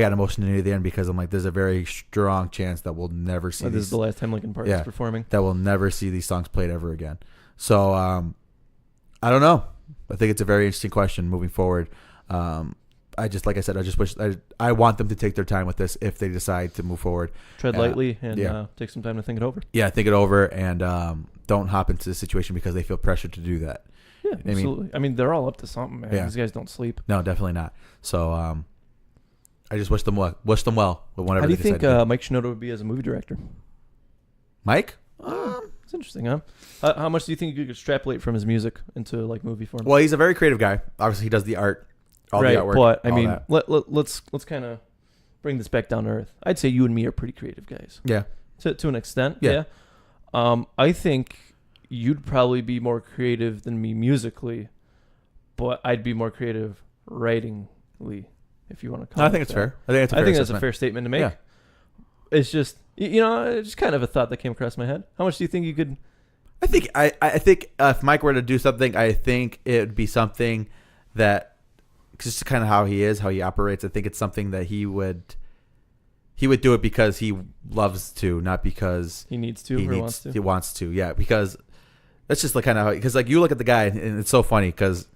got emotional near the end because I'm like, there's a very strong chance that we'll never see this is the last time Linkin Park is performing. That we'll never see these songs played ever again. So I don't know. I think it's a very interesting question moving forward. I just wish I want them to take their time with this if they decide to move forward. Tread lightly and take some time to think it over. Yeah, think it over and don't hop into the situation because they feel pressured to do that. Yeah, absolutely. I mean, they're all up to something, man. Yeah. These guys don't sleep. No, definitely not. So I just wish them well with whatever. How do you think Mike Shinoda would be as a movie director? Mike? It's interesting, huh? How much do you think you could extrapolate from his music into like movie form? Well, he's a very creative guy. Obviously, he does the art. All the artwork, but I mean, let's kind of bring this back down to earth. I'd say you and me are pretty creative guys. Yeah. To an extent. Yeah. I think you'd probably be more creative than me musically, but I'd be more creative writingly, if you want to call it. I think it's fair. I think that's a fair statement to make. Yeah. It's just it's just kind of a thought that came across my head. How much do you think you could? I think if Mike were to do something, I think it would be something that. Just kind of how he is, how he operates. I think it's something that he would do it because he loves to, not because he needs to or wants to. He wants to, yeah. Because that's just like kind of because like you look at the guy and it's so funny because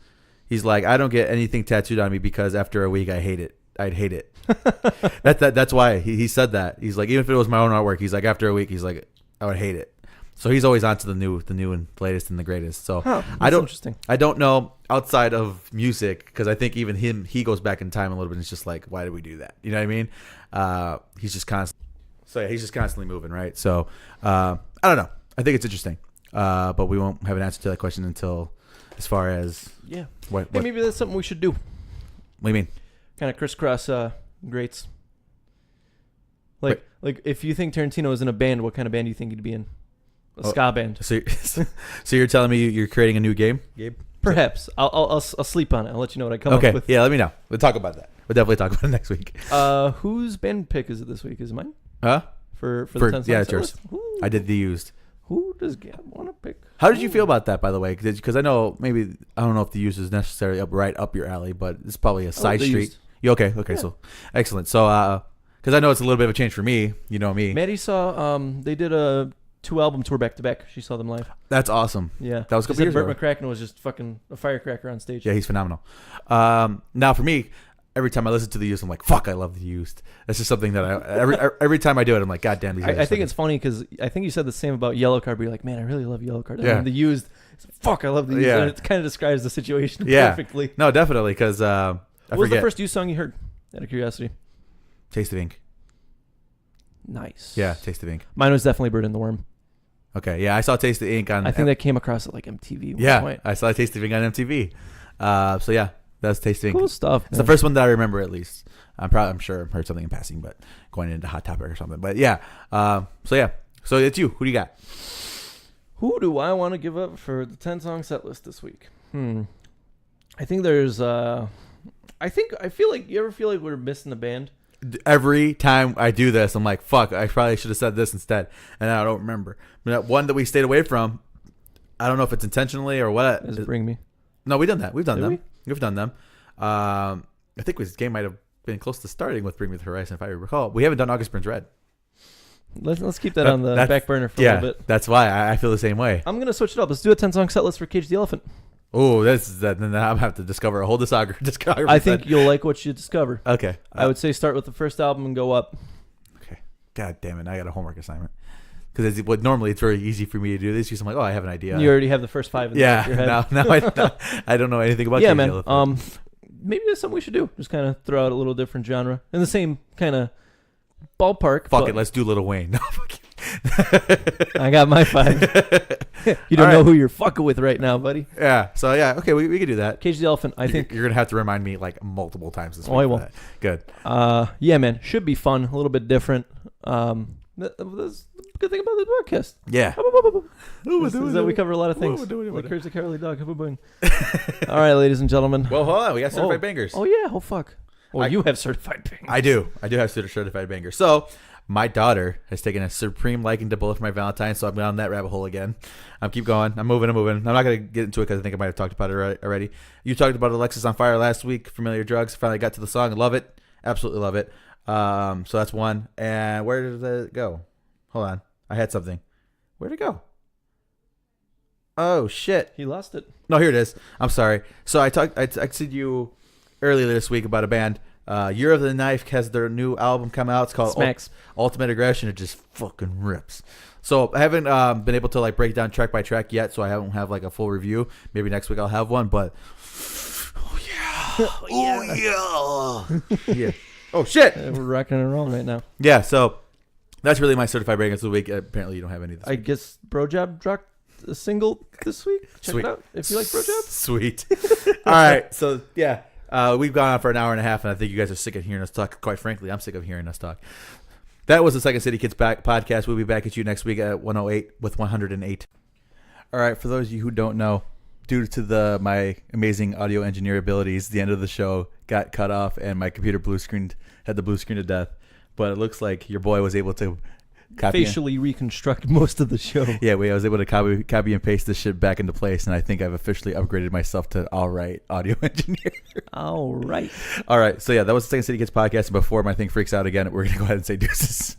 he's like, I don't get anything tattooed on me because after a week I hate it. I'd hate it. That's why he said that. He's like, even if it was my own artwork, he's like after a week, he's like, I would hate it. So he's always on to the new and latest and the greatest. So I don't know outside of music because I think even he goes back in time a little bit. And it's just like, why did we do that? You know what I mean? He's just constantly moving, right? So I don't know. I think it's interesting, but we won't have an answer to that question until as far as what maybe that's something we should do. What do you mean? Kind of crisscross greats. Like if you think Tarantino is in a band, what kind of band do you think he'd be in? A ska band. So you're telling me you're creating a new game, Gabe? Perhaps. I'll sleep on it. I'll let you know what I come up with. Okay. Yeah, let me know. We'll talk about that. We'll definitely talk about it next week. Whose band pick is it this week? Is it mine? Huh? For the 10 songs? Yeah, it's yours. I did the used. Who does Gab want to pick? How did you feel about that, by the way? Because I know I don't know if the used is necessarily right up your alley, but it's probably a side street. Used. You okay? Okay, yeah. So excellent. So because I know it's a little bit of a change for me. You know me. Maddie saw they did a 2-album tour back to back. She saw them live. That's awesome. Yeah, that was a couple years ago. Burt McCracken was just fucking a firecracker on stage. Yeah, he's phenomenal. Now for me, every time I listen to the used, I'm like, fuck, I love the used. That's just something that every time I do it, I'm like, god damn these guys. I think it's funny because I think you said the same about Yellow Card. But you're like, man, I really love Yellow Card. And the used, fuck, I love the used. Yeah. And it kind of describes the situation perfectly. No, definitely. Because what was the first used song you heard? Out of curiosity. Taste of Ink. Nice. Yeah, Taste of Ink. Mine was definitely Bird in the Worm. Okay, yeah, I saw Taste of Ink on. I think that came across at like MTV. Yeah, I saw Taste of Ink on MTV. So yeah, that's Taste of Ink. Cool stuff. It's the first one that I remember at least. I'm sure I heard something in passing, but going into Hot Topic or something. But yeah, so it's you. Who do you got? Who do I want to give up for the 10-song set list this week? I think there's. I feel like you ever feel like we're missing the band. Every time I do this, I'm like, fuck, I probably should have said this instead. And I don't remember. But that one that we stayed away from, I don't know if it's intentionally or what. Does it Bring Me? No, we've done that. We've done them. We've done them. I think this game might have been close to starting with Bring Me the Horizon, if I recall. We haven't done August Burns Red. Let's keep that on the back burner for a little bit. That's why I feel the same way. I'm going to switch it up. Let's do a 10-song set list for Cage the Elephant. Oh, then I'm going to have to discover a whole discography. I think you'll like what you discover. Okay. I would say start with the first album and go up. Okay. God damn it. I got a homework assignment. Because normally it's very easy for me to do this. Because I'm like, I have an idea. You already have the first 5 in your head. Now I don't know anything about Cage the Elephant. Maybe that's something we should do. Just kind of throw out a little different genre. In the same kind of ballpark. Fuck it. Let's do Lil Wayne. I got my 5. You don't know who you're fucking with right now, buddy. Yeah. So yeah. Okay, we could do that. Cage the Elephant. I think you're gonna have to remind me like multiple times this week. Oh, I will. That. Good. Yeah, man. Should be fun. A little bit different. That's the good thing about this podcast. Yeah. Is that we cover a lot of things. Like Crazy Cowardly Dog. All right, ladies and gentlemen. Well, hold on. We got certified bangers. Oh yeah. Oh fuck. Well, you have certified bangers. I do have certified bangers. So my daughter has taken a supreme liking to Bullet for my Valentine, so I'm down that rabbit hole again. Keep going. I'm moving. I'm not going to get into it because I think I might have talked about it already. You talked about Alexis on Fire last week, Familiar Drugs. Finally got to the song. I love it. Absolutely love it. So that's one. And where did it go? Hold on. I had something. Where'd it go? Oh, shit. He lost it. No, here it is. I'm sorry. So I texted you earlier this week about a band. Year of the Knife has their new album come out. It's called Smacks. Ultimate Aggression. It just fucking rips. So I haven't been able to like break down track by track yet, so I don't have like a full review. Maybe next week I'll have one, but oh yeah. Yeah. Oh shit. We're rocking and rolling right now. Yeah, so that's really my certified bangers of the week. Apparently you don't have any this week. I guess Brojob dropped a single this week. Check it out if you like Brojob. Sweet. All right, so yeah. We've gone on for an hour and a half, and I think you guys are sick of hearing us talk. Quite frankly, I'm sick of hearing us talk. That was the Second City Kids podcast. We'll be back at you next week at 108 with 108. All right, for those of you who don't know, due to my amazing audio engineer abilities, the end of the show got cut off, and my computer had the blue screen to death. But it looks like your boy was able to facially reconstruct most of the show. Yeah, I was able to copy and paste this shit back into place, and I think I've officially upgraded myself to all right audio engineer. All right. So yeah, that was the Second City Kids podcast. And before my thing freaks out again, we're gonna go ahead and say deuces.